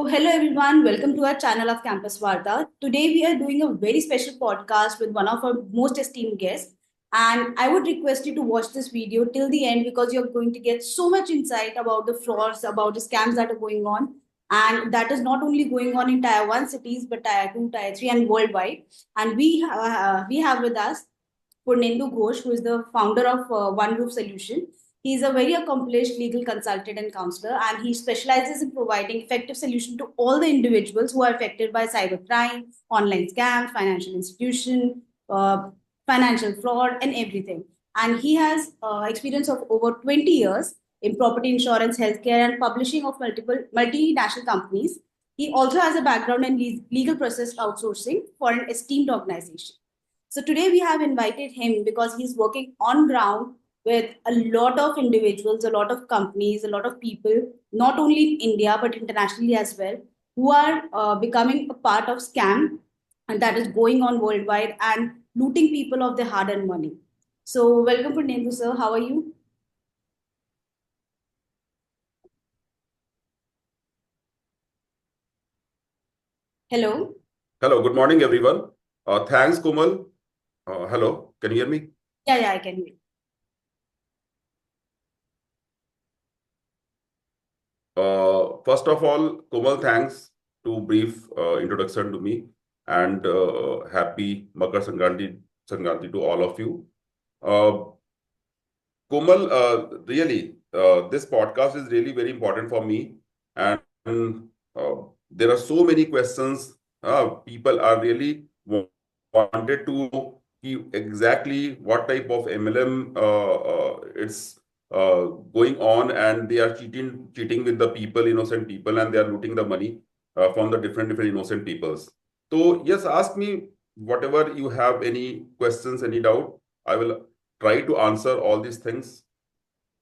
Hello everyone, welcome to our channel of Campus Varta. Today we are doing a very special podcast with one of our most esteemed guests. And I would request you to watch this video till the end because you're going to get so much insight about the frauds, about the scams that are going on. And that is not only going on in Tier 1 cities, but Tier 2, Tier 3, and worldwide. And we have with us Purnendu Ghosh, who is the founder of One Roof Solution. He is a very accomplished legal consultant and counselor, and he specializes in providing effective solutions to all the individuals who are affected by cybercrime, online scams, financial institution, financial fraud, and everything. And he has experience of over 20 years in property insurance, healthcare, and publishing of multiple multinational companies. He also has a background in legal process outsourcing for an esteemed organization. So today we have invited him because he's working on ground with a lot of individuals, a lot of companies, a lot of people, not only in India but internationally as well, who are becoming a part of scam and that is going on worldwide and looting people of their hard-earned money. So welcome, Purnendu sir. How are you? Hello. Hello, good morning, everyone. Thanks, Komal. Hello, can you hear me? Yeah, I can hear. First of all, Komal, thanks to brief introduction to me, and happy Makar Sankranti to all of you. Komal, really, this podcast is really very important for me, and uh, there are so many questions. People are really wanted to see exactly what type of MLM it's going on, and they are cheating with the people, innocent people, and they are looting the money from the different innocent peoples. So yes, ask me whatever you have, any questions, any doubt. I will try to answer all these things.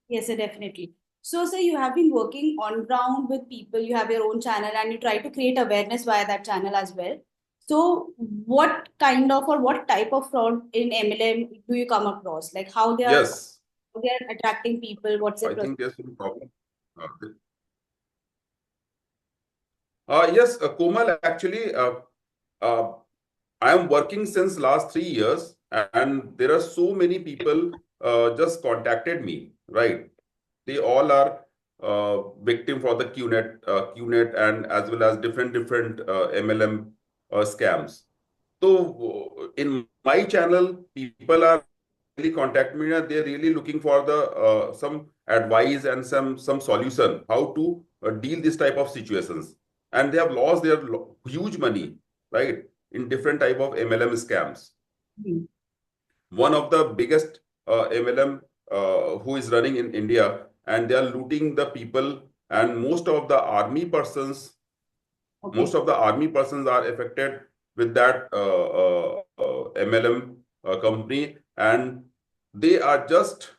Yes, sir, definitely. So, sir, you have been working on ground with people. You have your own channel, and you try to create awareness via that channel as well. So, what kind of or what type of fraud in MLM do you come across? Like Yes, how they are attracting people? What's their I process? think there's some problem. Yes, Komal, actually, uh, I am working since last 3 years, and there are so many people just contacted me, right? They all are victim for the QNet, and as well as different MLM scams. So in my channel, people are really contacting me, and they're really looking for the some advice and some solution how to deal this type of situations. And they have lost their huge money, right, in different type of MLM scams. Hmm. One of the biggest MLM who is running in India, and they are looting the people, and Okay. most of the army persons are affected with that MLM company, and they are just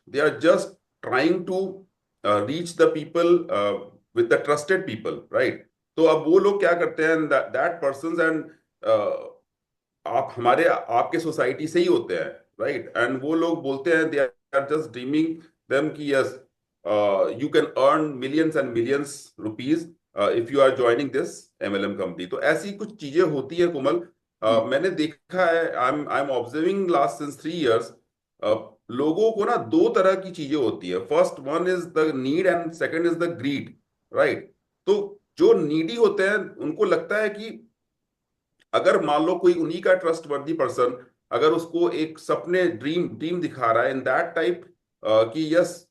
trying to reach the people with the trusted people, right? तो अब वो लोग क्या करते हैं, that persons, and आप हमारे आपके सोसाइटी से ही होते हैं, राइट? एंड वो लोग बोलते हैं, they are just dreaming them कि yes, you can earn millions and millions rupees if you are joining this MLM company. तो ऐसी कुछ चीजें होती है, कोमल। Hmm. मैंने देखा है, I am observing last since 3 years. लोगों को ना दो तरह की चीजें होती है। First one is the need and second is the greed, right? तो जो नीडी होते हैं उनको लगता है कि अगर मान लो कोई उन्हीं का ट्रस्ट वर्दी पर्सन अगर उसको एक सपने ड्रीम ड्रीम दिखा रहा है इन दैट टाइप कि yes,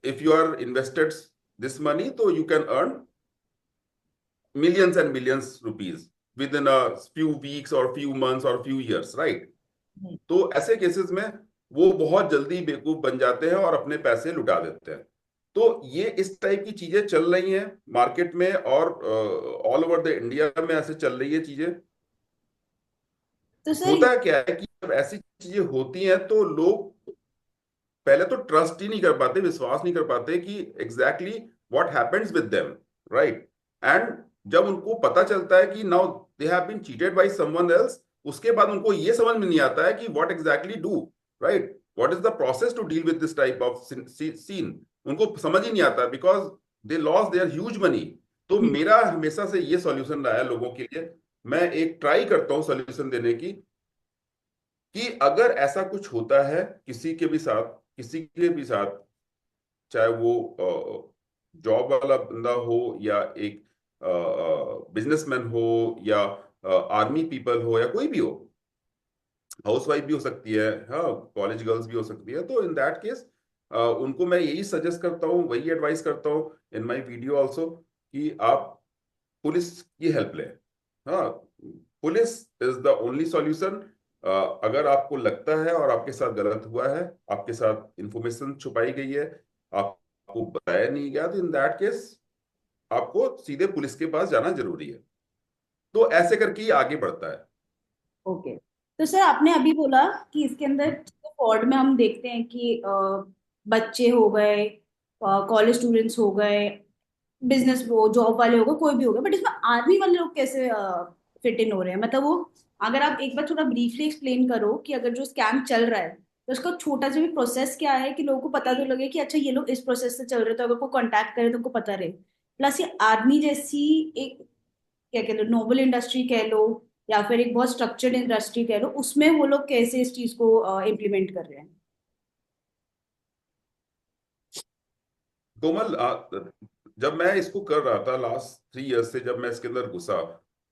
if you are invested this money तो you can earn millions and millions rupees within a few weeks or few months or few years, right? तो ऐसे केसेस में वो बहुत जल्दी बेवकूफ बन जाते हैं और अपने पैसे लुटा देते हैं। तो ये इस टाइप की चीजें चल रही हैं मार्केट में, और ऑल ओवर द इंडिया में ऐसे चल रही है चीजें। तो सर होता क्या है कि जब ऐसी चीजें होती हैं तो लोग पहले तो ट्रस्ट ही नहीं कर पाते, विश्वास नहीं कर पाते कि exactly what happens with them, right? And जब उनको पता चलता है कि now they have been cheated by someone else, उसके बाद उनको ये समझ में नहीं आता है कि what exactly do, right? What is the process to deal with this type of scene. उनको समझ ही नहीं आता because they lost their huge money. तो मेरा हमेशा से ये सॉल्यूशन रहा है लोगों के लिए। मैं एक ट्राई करता हूँ सॉल्यूशन देने की, कि अगर ऐसा कुछ होता है किसी के भी साथ, चाहे वो जॉब वाला बंदा हो या एक बिजनेसमैन हो या आर्मी पीपल हो या कोई भी हो, हाउसवाइफ भी हो सकती है, हाँ, कॉलेज गर्ल्स भी हो सकती है, तो इन दैट केस उनको मैं यही सजेस्ट करता हूँ, वही एडवाइस करता हूँ इन माय वीडियो ऑल्सो, कि आप पुलिस की हेल्प लें। हाँ, police is the only solution. अगर आपको लगता है और आपके साथ गलत हुआ है, आपके साथ इंफॉर्मेशन छुपाई गई है, आपको बताया नहीं गया, तो इन दैट केस आपको सीधे पुलिस के पास जाना जरूरी है। तो ऐसे करके ही आगे बढ़ता है। ओके। तो सर आपने अभी बोला कि इसके अंदर फ्रॉड में हम देखते हैं कि बच्चे हो गए, कॉलेज स्टूडेंट्स हो गए, बिजनेस वो जॉब वाले हो गए, कोई भी हो गए, बट इसमें आर्मी वाले लोग कैसे फिट इन हो रहे हैं? मतलब वो, अगर आप एक बार थोड़ा ब्रीफली एक्सप्लेन करो कि अगर जो स्कैम चल रहा है तो उसका छोटा सा भी प्रोसेस क्या है, कि लोगों को पता तो लगे कि अच्छा ये लोग इस प्रोसेस से चल रहे हैं, तो अगर कोई कांटेक्ट करे तो उनको पता रहे। प्लस ये आर्मी जैसी एक, क्या कहते हैं, नोबल इंडस्ट्री कह लो या फिर एक बहुत स्ट्रक्चर्ड इंडस्ट्री कह लो, उसमें वो लोग कैसे इस चीज को इम्प्लीमेंट कर रहे हैं? कोमल, जब मैं इसको कर रहा था लास्ट 3 इयर्स से, जब मैं इसके अंदर घुसा,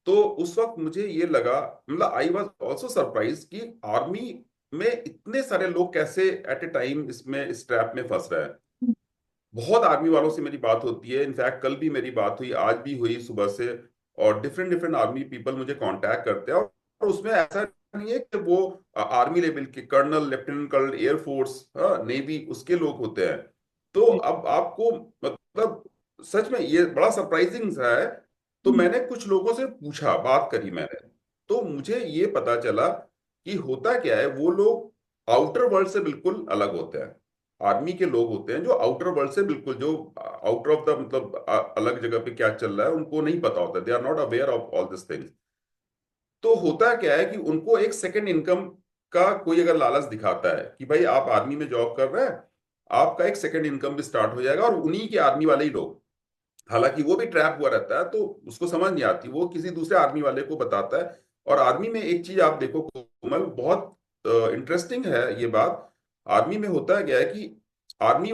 तो उस वक्त मुझे ये लगा, मतलब आई वॉज ऑल्सो सरप्राइज कि आर्मी में इतने सारे लोग कैसे एट ए टाइम इसमें इस ट्रैप में फंस रहे हैं। बहुत आर्मी वालों से मेरी बात होती है, इनफैक्ट कल भी मेरी बात हुई, आज भी हुई सुबह से, और डिफरेंट डिफरेंट आर्मी पीपल मुझे कांटेक्ट करते हैं। और उसमें ऐसा नहीं है कि वो आर्मी लेवल के colonel, lieutenant colonel, air force, navy, उसके लोग होते हैं। तो अब आपको, मतलब सच में ये बड़ा सरप्राइजिंग सा है। तो मैंने कुछ लोगों से पूछा, बात करी मैंने, तो मुझे ये पता चला कि होता क्या है, वो लोग आउटर वर्ल्ड से बिल्कुल अलग होते हैं। आर्मी के लोग होते हैं जो आउटर वर्ल्ड से बिल्कुल, जो आउटर ऑफ द, मतलब अलग जगह पे क्या चल रहा है उनको नहीं पता होता, they are not aware of all this things. तो होता क्या है कि उनको एक सेकंड इनकम का कोई अगर लालच दिखाता है कि भाई आप आर्मी में जॉब कर रहे हैं, आपका एक सेकंड इनकम भी स्टार्ट हो जाएगा, और उन्हीं के आर्मी वाले ही लोग, हालांकि वो भी ट्रैप हुआ रहता है, तो उसको समझ नहीं आती, वो किसी दूसरे आर्मी वाले को बताता है। और आर्मी में एक चीज आप देखो कोमल, बहुत इंटरेस्टिंग है ये बात। आर्मी में होता है क्या है कि आर्मी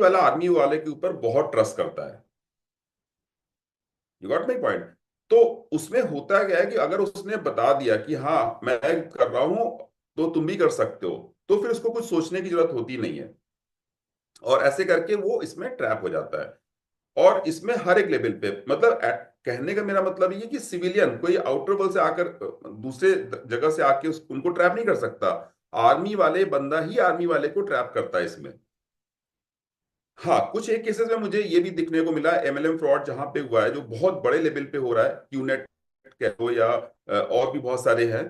वाले के ऊपर बहुत ट्रस्ट करता है। You got my point? तो उसमें होता क्या है कि अगर उसने बता दिया कि हाँ मैं कर रहा हूं, तो तुम भी कर सकते हो, तो फिर उसको कुछ सोचने की जरूरत होती नहीं है, और ऐसे करके वो इसमें ट्रैप हो जाता है। और इसमें हर एक लेवल पे, मतलब कहने का मेरा मतलब ये है कि सिविलियन कोई आउटर वर्ल्ड से आकर दूसरे जगह से आके उनको ट्रैप नहीं कर सकता। आर्मी वाले बंदा ही आर्मी वाले को ट्रैप करता है इसमें। हाँ, कुछ एक केसेस में मुझे ये भी दिखने को मिला, एमएलएम फ्रॉड जहां पे हुआ है, जो बहुत बड़े लेवल पे हो रहा है, क्यूनेट कह लो या और भी बहुत सारे हैं।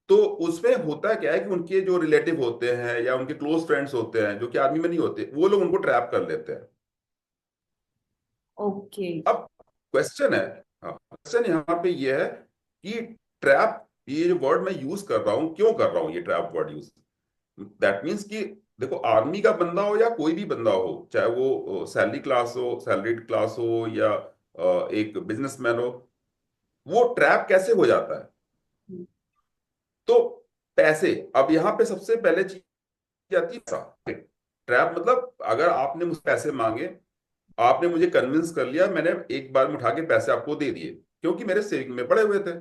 तो उसमें होता क्या है कि उनके जो रिलेटिव होते हैं या उनके क्लोज फ्रेंड्स होते हैं जो कि आर्मी में नहीं होते, वो लोग उनको ट्रैप कर लेते हैं। ओके। अब क्वेश्चन है, हाँ, क्वेश्चन यहाँ पे ये है कि ट्रैप, ये जो वर्ड मैं यूज कर रहा हूँ, क्यों कर रहा हूँ ये trap word use? That means कि देखो, आर्मी का बंदा हो या कोई भी बंदा हो, चाहे वो सैलरी क्लास हो, सैलरीड क्लास हो, या एक बिजनेसमैन हो, वो ट्रैप कैसे हो जाता है? तो पैसे, अब यहाँ पे सबसे पहले चीज आती है पैसा। ट्रैप मतलब अगर आपने मुझसे पैसे मांगे, आपने मुझे कन्विंस कर लिया, मैंने एक बार में उठा के पैसे आपको दे दिए क्योंकि मेरे सेविंग में पड़े हुए थे,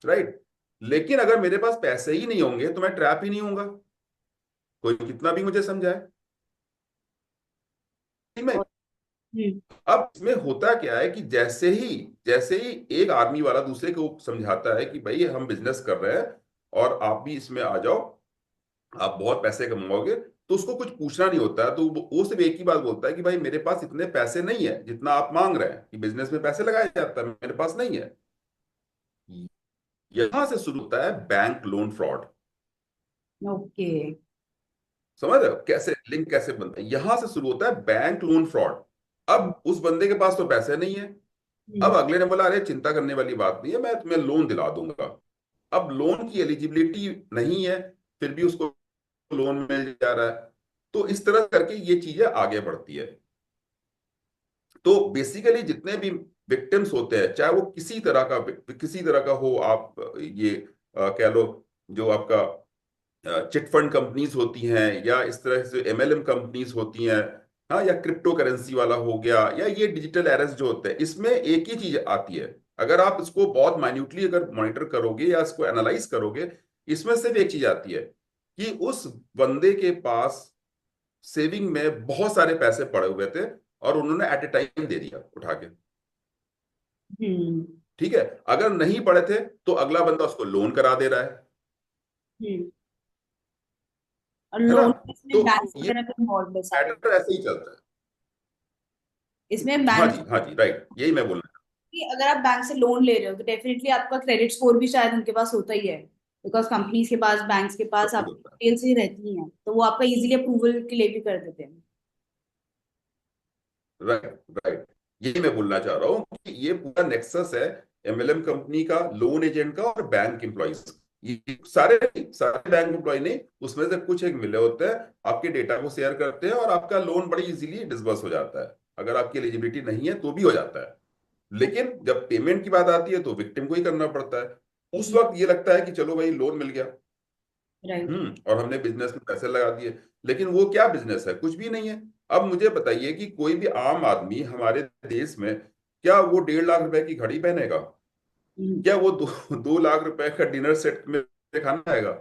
राइट? लेकिन अगर मेरे पास पैसे ही नहीं होंगे तो मैं ट्रैप ही नहीं होऊंगा, कोई कितना भी मुझे समझाए। मैं, हम्म। अब इसमें होता क्या है कि जैसे ही एक आर्मी वाला दूसरे को समझाता है कि भाई हम बिजनेस कर रहे हैं और आप भी इसमें आ जाओ, आप बहुत पैसे कमाओगे, तो उसको कुछ पूछना नहीं होता है, तो वो सिर्फ एक ही बात बोलता है कि भाई मेरे पास इतने पैसे नहीं है जितना आप मांग रहे हैं, कि बिजनेस में पैसे लगाया जाता है, मेरे पास नहीं है। यहां से शुरू होता है बैंक लोन फ्रॉड। ओके। समझ रहे हो कैसे लिंक कैसे बनता है? यहां से शुरू होता है बैंक लोन फ्रॉड। अब उस बंदे के पास तो पैसे नहीं है, अब अगले ने बोला अरे चिंता करने वाली बात नहीं है, मैं तुम्हें लोन दिला दूंगा। अब लोन की एलिजिबिलिटी नहीं है, फिर भी उसको लोन मिल जा रहा है। तो इस तरह करके ये चीजें आगे बढ़ती है। तो बेसिकली जितने भी विक्टिम्स होते हैं, चाहे वो किसी तरह का हो, आप ये कह लो जो आपका चिट फंड कंपनीज होती हैं, या इस तरह से एमएलएम कंपनीज होती हैं, हाँ, या क्रिप्टो करेंसी वाला हो गया, या ये डिजिटल एरेस्ट जो होते हैं, इसमें एक ही चीज आती है। अगर आप इसको बहुत माइन्यूटली अगर मॉनिटर करोगे या इसको एनालाइज करोगे, इसमें सिर्फ एक चीज आती है कि उस बंदे के पास सेविंग में बहुत सारे पैसे पड़े हुए थे और उन्होंने एट ए टाइम दे दिया उठा के। हम्म। ठीक है, अगर नहीं पड़े थे तो अगला बंदा उसको लोन करा दे रहा हम्म। और है ना? लोन इसमें तो बैंक्स ये वगैरह के इन्वॉल्व है सारे। मैटर ऐसे ही चलता है। इसमें हाँ बैंक जी, हाँ जी, राइट, यही मैं बोल रहा कि अगर आप बैंक से लोन ले रहे हो तो डेफिनेटली आपका क्रेडिट स्कोर भी शायद उनके पास होता ही है, बिकॉज कंपनीज के पास, बैंक्स के पास हूँ। आपकी डिटेल्स ही रहती हैं, तो वो आपका इजीली अप्रूवल के लिए भी कर देते हैं। राइट, राइट, यही मैं बोलना चाह रहा हूँ कि ये पूरा नेक्सस है एमएलएम कंपनी का, लोन एजेंट का और बैंक एम्प्लॉइज। ये सारे सारे बैंक एम्प्लॉय नहीं, उसमें से कुछ एक मिले होते हैं, आपके डेटा को शेयर करते हैं और आपका लोन बड़ी इजीली डिसबर्स हो जाता है। अगर आपकी एलिजिबिलिटी नहीं है तो भी हो जाता है। लेकिन जब पेमेंट की बात आती है तो विक्टिम को ही करना पड़ता है। उस वक्त ये लगता है कि चलो भाई लोन मिल गया, राइट। और हमने बिजनेस में पैसे लगा दिए। लेकिन वो क्या बिजनेस है? कुछ भी नहीं है। अब मुझे बताइए कि कोई भी आम आदमी हमारे देश में, क्या वो 1.5 लाख रुपए की घड़ी पहनेगा? क्या वो 2 लाख रुपए का डिनर सेट में खाना खाएगा?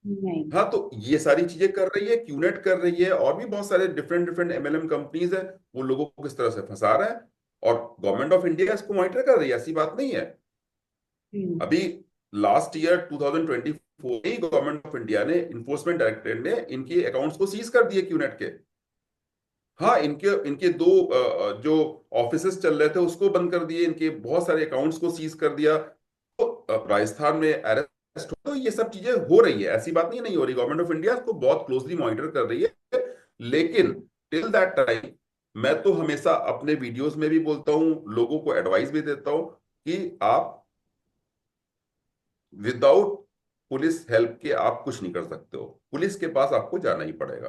नहीं। हाँ, तो ये सारी चीजें कर रही है, क्यूनेट कर रही है, और भी बहुत सारे डिफरेंट डिफरेंट एमएलएम कंपनीज है। वो लोगों को किस तरह से फंसा रहा है, और गवर्नमेंट ऑफ इंडिया इसको मॉनिटर कर रही है, ऐसी बात नहीं है। हम्म। अभी लास्ट ईयर 2024 में गवर्नमेंट ऑफ इंडिया ने, इन्फोर्समेंट डायरेक्टरेट ने इनके अकाउंट्स को सीज कर दिए क्यूनेट के। हाँ, इनके इनके दो जो ऑफिसेस चल रहे थे उसको बंद कर दिए, इनके बहुत सारे अकाउंट्स को सीज कर दिया। तो राजस्थान में अरेस्ट हो, तो ये सब चीजें हो रही है, ऐसी बात नहीं हो रही। गवर्नमेंट ऑफ इंडिया इसको बहुत क्लोजली मॉनिटर कर रही है। लेकिन टिल दैट टाइम, मैं तो हमेशा अपने वीडियोस में भी बोलता हूँ, लोगों को एडवाइस भी देता हूँ कि आप विदाउट पुलिस हेल्प के आप कुछ नहीं कर सकते हो, पुलिस के पास आपको जाना ही पड़ेगा।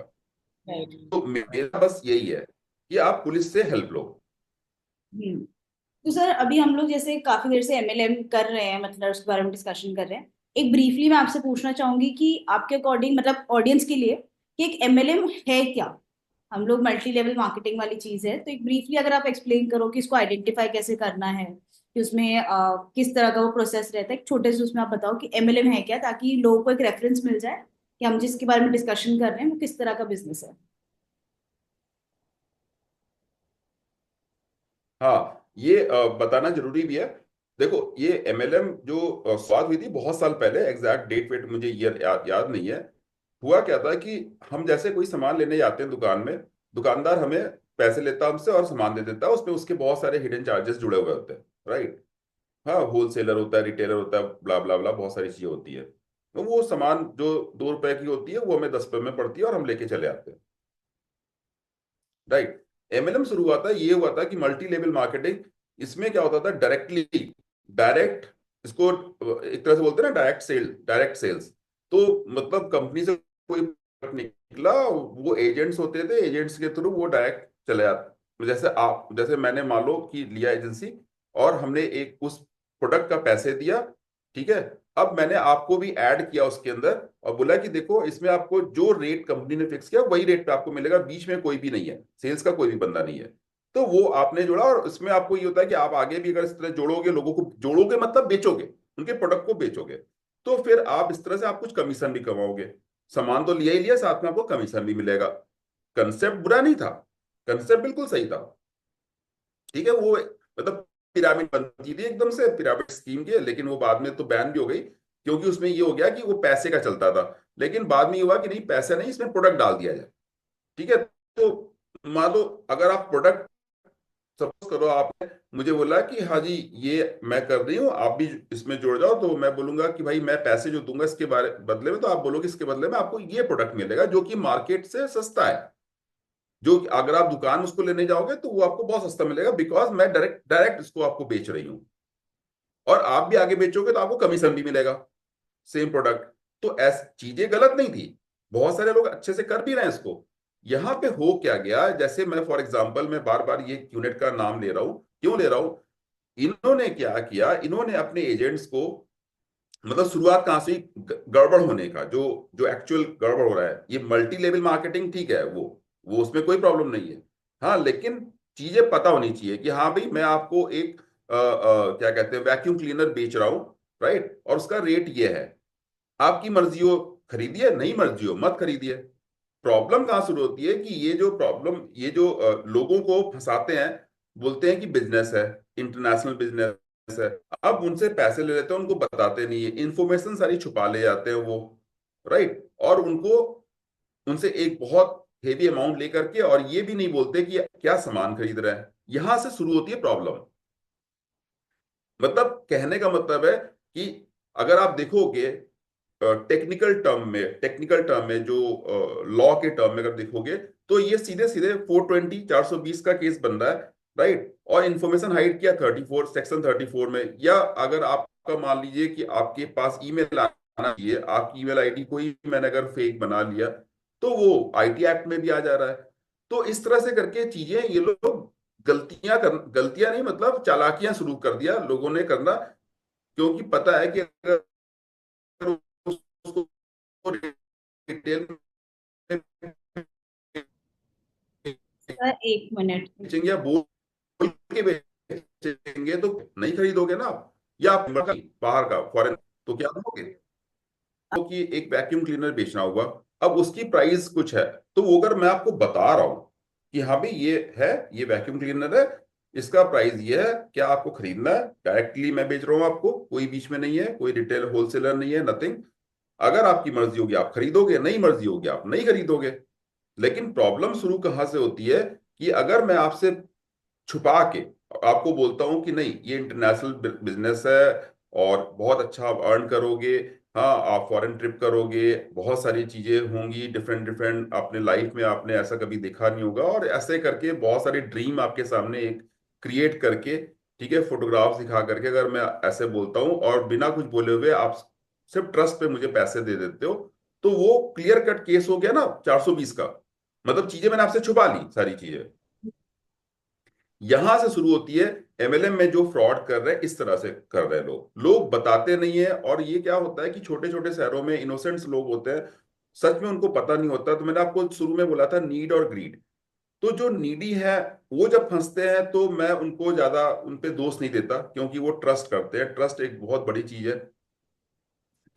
राइट। तो मेरा बस यही है कि आप पुलिस से हेल्प लो। हम्म। तो सर अभी हम लोग जैसे काफी देर से एमएलएम कर रहे हैं, मतलब उसके बारे में डिस्कशन कर रहे हैं। एक ब्रीफली मैं आपसे पूछना चाहूंगी कि आपके अकॉर्डिंग, मतलब ऑडियंस के लिए, कि एक एमएलएम है क्या। हम लोग मल्टी लेवल मार्केटिंग वाली चीज है, तो एक ब्रीफली अगर आप एक्सप्लेन करो कि इसको आइडेंटिफाई कैसे करना है, कि उसमें किस तरह का वो प्रोसेस रहता है, एक छोटे से उसमें आप बताओ कि एमएलएम है क्या, ताकि लोगों को एक रेफरेंस मिल जाए कि हम जिसके बारे में डिस्कशन कर रहे हैं वो किस तरह का बिजनेस है। हाँ, ये बताना जरूरी भी है। देखो, ये एमएलएम जो शुरुआत हुई थी बहुत साल पहले, एग्जैक्ट डेट वेट मुझे ईयर याद नहीं है। हुआ क्या था कि हम जैसे कोई सामान लेने जाते हैं दुकान में, दुकानदार हमें पैसे लेता हमसे और सामान दे देता है, उसमें उसके बहुत सारे हिडन चार्जेस जुड़े हुए होते हैं, राइट? हाँ, होलसेलर होता है, रिटेलर होता है, ब्ला ब्ला ब्ला, बहुत सारी चीजें होती है। तो वो सामान जो 2 रुपए की होती है वो हमें 10 रुपए में पड़ती है और हम लेके चले आते हैं, राइट? एमएलएम शुरू हुआ था, ये हुआ था कि मल्टी लेवल मार्केटिंग। इसमें क्या होता था, डायरेक्टली, डायरेक्ट, इसको एक तरह से बोलते हैं ना, डायरेक्ट सेल्स। तो मतलब कंपनी से कोई product निकला, वो एजेंट्स होते थे, एजेंट्स के थ्रू वो डायरेक्ट चले जाते। जैसे मैंने मान लो कि लिया एजेंसी, और हमने एक उस प्रोडक्ट का पैसे दिया, ठीक है। अब मैंने आपको भी ऐड किया उसके अंदर और बोला कि देखो, इसमें आपको जो रेट कंपनी ने फिक्स किया वही रेट पे आपको मिलेगा, बीच में कोई भी नहीं है, सेल्स का कोई भी बंदा नहीं है। तो वो आपने जोड़ा, और इसमें आपको ये होता है कि आप आगे भी अगर इस तरह जोड़ोगे, लोगों को जोड़ोगे मतलब बेचोगे, उनके प्रोडक्ट को बेचोगे, तो फिर आप इस तरह से आप कुछ कमीशन भी कमाओगे। सामान तो लिया ही लिया, साथ में आपको कमीशन भी मिलेगा। कंसेप्ट बुरा नहीं था, कंसेप्ट बिल्कुल सही था, ठीक है। वो मतलब पिरामिड बनती थी, एकदम से पिरामिड स्कीम की, लेकिन वो बाद में तो बैन भी हो गई, क्योंकि उसमें ये हो गया कि वो पैसे का चलता था। लेकिन बाद में ये हुआ कि नहीं, पैसा नहीं, इसमें प्रोडक्ट डाल दिया जाए, ठीक है। तो मान लो, अगर आप प्रोडक्ट, सपोज करो आपने मुझे बोला कि हाँ जी ये मैं कर रही हूँ, आप भी इसमें जुड़ जाओ, तो मैं बोलूंगा कि भाई मैं पैसे जो दूंगा इसके बारे बदले में, तो आप बोलोगे इसके बदले में आपको ये प्रोडक्ट मिलेगा जो कि मार्केट से सस्ता है, जो कि अगर आप दुकान उसको लेने जाओगे तो वो आपको बहुत सस्ता मिलेगा, बिकॉज मैं डायरेक्ट डायरेक्ट इसको आपको बेच रही हूँ, और आप भी आगे बेचोगे तो आपको कमीशन भी मिलेगा, सेम प्रोडक्ट। तो ऐसी चीजें गलत नहीं थी, बहुत सारे लोग अच्छे से कर भी रहे हैं इसको। यहाँ पे हो क्या गया, जैसे मैं फॉर एग्जांपल मैं बार बार ये यूनिट का नाम ले रहा हूँ, क्यों ले रहा हूँ, इन्होंने क्या किया, इन्होंने अपने एजेंट्स को, मतलब शुरुआत कहाँ से हुई, गड़बड़ होने का, जो जो एक्चुअल गड़बड़ हो रहा है, ये मल्टी लेवल मार्केटिंग ठीक है, वो उसमें कोई प्रॉब्लम नहीं है। हाँ, लेकिन चीजें पता होनी चाहिए कि हाँ भाई मैं आपको एक क्या कहते हैं वैक्यूम क्लीनर बेच रहा हूँ, राइट, और उसका रेट ये है, आपकी मर्जी हो खरीदिए, नहीं मर्जी हो मत खरीदिए। प्रॉब्लम कहाँ शुरू होती है कि ये जो प्रॉब्लम, ये जो लोगों को फंसाते हैं, बोलते हैं कि बिजनेस है, इंटरनेशनल बिजनेस है, अब उनसे पैसे ले लेते हैं, उनको बताते नहीं है, इंफॉर्मेशन सारी छुपा ले जाते हैं वो, राइट, और उनको उनसे एक बहुत हेवी अमाउंट लेकर के, और ये भी नहीं बोलते कि क्या सामान खरीद रहे हैं। यहां से शुरू होती है प्रॉब्लम। मतलब कहने का मतलब है कि अगर आप देखोगे टेक्निकल टर्म में जो लॉ के टर्म में अगर देखोगे, तो ये सीधे सीधे 420 का केस बन रहा है, राइट, और इंफॉर्मेशन हाइड किया 34 सेक्शन 34 में, या अगर आपका मान लीजिए कि आपके पास ईमेल आना चाहिए, आपकी ईमेल आईडी कोई मैंने अगर फेक बना लिया, तो वो आईटी एक्ट में भी आ जा रहा है। तो इस तरह से करके चीजें ये लोग गलतियां नहीं, मतलब चालाकियां शुरू कर दिया लोगों ने करना, क्योंकि पता है कि अगर उसको रिटेल में सर, 1 मिनट। बेचेंगे या बोल के बेचेंगे तो नहीं खरीदोगे ना आप, या आप बाहर का फॉरेन, तो क्या करोगे, तो कि एक वैक्यूम क्लीनर बेचना होगा, अब उसकी प्राइस कुछ है, तो वो अगर मैं आपको बता रहा हूं कि हाँ भाई ये है, ये वैक्यूम क्लीनर है, इसका प्राइस ये है, क्या आपको खरीदना है, डायरेक्टली मैं बेच रहा हूँ आपको, कोई बीच में नहीं है, कोई रिटेल होलसेलर नहीं है, नथिंग, अगर आपकी मर्जी होगी आप खरीदोगे, नहीं मर्जी होगी आप नहीं खरीदोगे। लेकिन प्रॉब्लम शुरू कहां से होती है कि अगर मैं आपसे छुपा के आपको बोलता हूं कि नहीं ये इंटरनेशनल बिजनेस है और बहुत अच्छा आप अर्न करोगे, हाँ आप फॉरेन ट्रिप करोगे, बहुत सारी चीजें होंगी डिफरेंट डिफरेंट, अपने लाइफ में आपने ऐसा कभी देखा नहीं होगा, और ऐसे करके बहुत सारी ड्रीम आपके सामने एक क्रिएट करके, ठीक है, फोटोग्राफ्स दिखा करके अगर मैं ऐसे बोलता हूँ और बिना कुछ बोले हुए आप सिर्फ ट्रस्ट पे मुझे पैसे दे देते हो, तो वो क्लियर कट केस हो गया ना 420 का। मतलब चीजें मैंने आपसे छुपा ली सारी चीजें। यहां से शुरू होती है एमएलएम में जो फ्रॉड कर रहे हैं, इस तरह से कर रहे हैं लोग, लोग बताते नहीं है, और ये क्या होता है कि छोटे छोटे शहरों में इनोसेंट्स लोग होते हैं, सच में उनको पता नहीं होता। तो मैंने आपको शुरू में बोला था नीड और ग्रीड, तो जो नीडी है वो जब फंसते हैं तो मैं उनको ज्यादा उन पे दोष नहीं देता, क्योंकि वो ट्रस्ट करते हैं, ट्रस्ट एक बहुत बड़ी चीज है,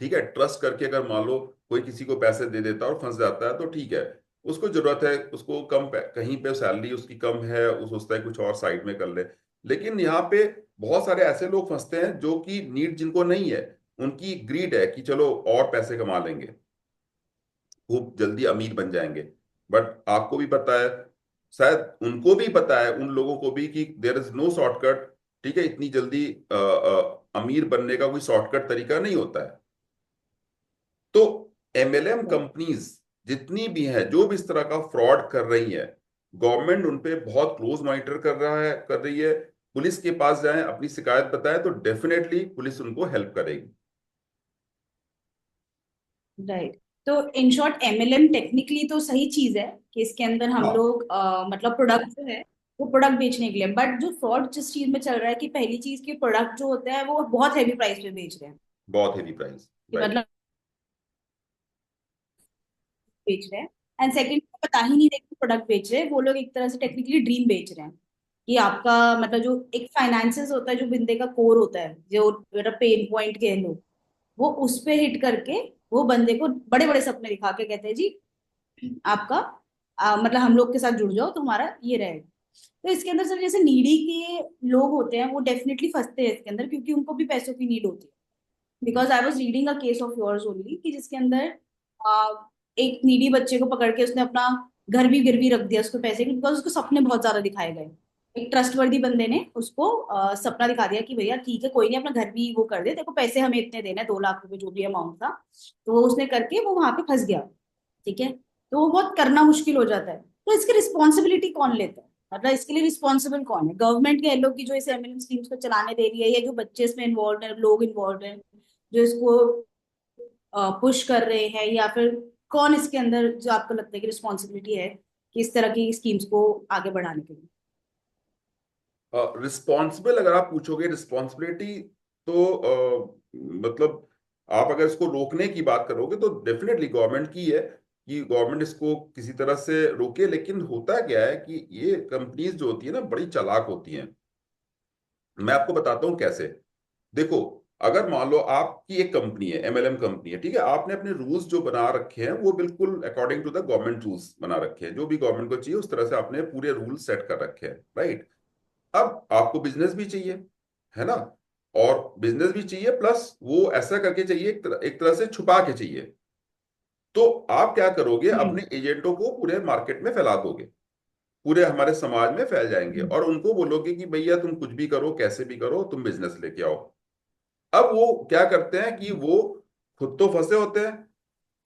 ठीक है, ट्रस्ट करके अगर मान लो कोई किसी को पैसे दे देता है और फंस जाता है, तो ठीक है, उसको जरूरत है, उसको कहीं पे सैलरी उसकी कम है, वो सोचता है कुछ और साइड में कर ले। लेकिन यहाँ पे बहुत सारे ऐसे लोग फंसते हैं जो कि नीड जिनको नहीं है, उनकी ग्रीड है कि चलो और पैसे कमा लेंगे, खूब जल्दी अमीर बन जाएंगे। बट आपको भी पता है, शायद उनको भी पता है, उन लोगों को भी, कि देयर इज नो शॉर्टकट, ठीक है, इतनी जल्दी अमीर बनने का कोई शॉर्टकट तरीका नहीं होता है। तो एमएलएम कंपनीज जितनी भी हैं जो भी इस तरह का फ्रॉड कर रही है, गवर्नमेंट उन पे बहुत क्लोज मॉनिटर कर रही है, पुलिस के पास जाएं अपनी शिकायत बताएं तो डेफिनेटली पुलिस उनको हेल्प करेगी। राइट। तो इन शॉर्ट, एमएलएम टेक्निकली तो सही चीज है कि इसके अंदर हम हाँ, लोग मतलब प्रोडक्ट जो है वो प्रोडक्ट बेचने के लिए, बट जो फ्रॉड जिस चीज में चल रहा है कि पहली चीज के प्रोडक्ट जो होते हैं वो बहुत हैवी प्राइस पे बेच रहे हैं, बहुत हेवी प्राइस, कि राइट। मतलब बेच रहे हैं। एंड सेकंड, पता ही नहीं देखते प्रोडक्ट बेच रहे हैं वो लोग, एक तरह से टेक्निकली ड्रीम बेच रहे हैं कि आपका मतलब जो एक फाइनेंसेस होता है, जो बंदे का कोर होता है, जो मेरा पेन पॉइंट कह लो, वो उस पे हिट करके वो बंदे को बड़े बड़े सपने दिखा के कहते हैं जी आपका मतलब हम लोग के साथ जुड़ जाओ तो हमारा ये रहेगा। तो इसके अंदर सर जैसे नीडी के लोग होते हैं वो डेफिनेटली फंसते हैं इसके अंदर, क्योंकि उनको भी पैसों की नीड होती है। Because I was reading a case of yours only कि जिसके अंदर आ, एक नीडी बच्चे को पकड़ के उसने अपना घर भी गिरवी रख दिया उसको पैसे की, बिकॉज उसको सपने बहुत ज्यादा दिखाए गए। एक ट्रस्टवर्दी बंदे ने उसको सपना दिखा दिया कि भैया ठीक है कोई नहीं, अपना घर भी वो कर दे, तेरे को पैसे हमें इतने देना है, 2 लाख रुपए जो भी अमाउंट था। तो वो उसने करके वो वहां पे फंस गया। ठीक है। तो वो बहुत करना मुश्किल हो जाता है। तो इसकी रिस्पॉन्सिबिलिटी कौन लेता है, मतलब इसके लिए रिस्पॉन्सिबल कौन है? गवर्नमेंट के लोग की जो इस एमएलएम स्कीम्स को चलाने दे रही है, या जो बच्चे इसमें इन्वॉल्व है, लोग इन्वॉल्व हैं जो इसको पुश कर रहे हैं, या फिर कौन इसके अंदर जो आपको लगता है कि रिस्पॉन्सिबिलिटी है कि इस तरह की स्कीम्स को आगे बढ़ाने के लिए? रिस्पॉन्सिबल अगर आप पूछोगे रिस्पॉन्सिबिलिटी, तो मतलब आप अगर इसको रोकने की बात करोगे तो डेफिनेटली गवर्नमेंट की है कि गवर्नमेंट इसको किसी तरह से रोके। लेकिन होता क्या है कि ये कंपनीज जो होती है ना, बड़ी चालाक होती हैं। मैं आपको बताता हूँ कैसे। देखो, अगर मान लो आपकी एक कंपनी है, एमएलएम कंपनी है, ठीक है, आपने अपने रूल्स जो बना रखे हैं वो बिल्कुल according to the government rules बना रखे हैं, जो भी गवर्नमेंट को चाहिए उस तरह से आपने पूरे रूल्स सेट कर रखे हैं, राइट। अब आपको बिजनेस भी चाहिए, है ना, और बिजनेस भी चाहिए प्लस वो ऐसा करके चाहिए, एक तरह से छुपा के चाहिए। तो आप क्या करोगे, हम्म। अपने एजेंटों को पूरे मार्केट में फैला दोगे, पूरे हमारे समाज में फैल जाएंगे, हम्म। और उनको बोलोगे कि भैया तुम कुछ भी करो, कैसे भी करो, तुम बिजनेस लेके आओ। अब वो क्या करते हैं कि वो खुद तो फंसे होते हैं,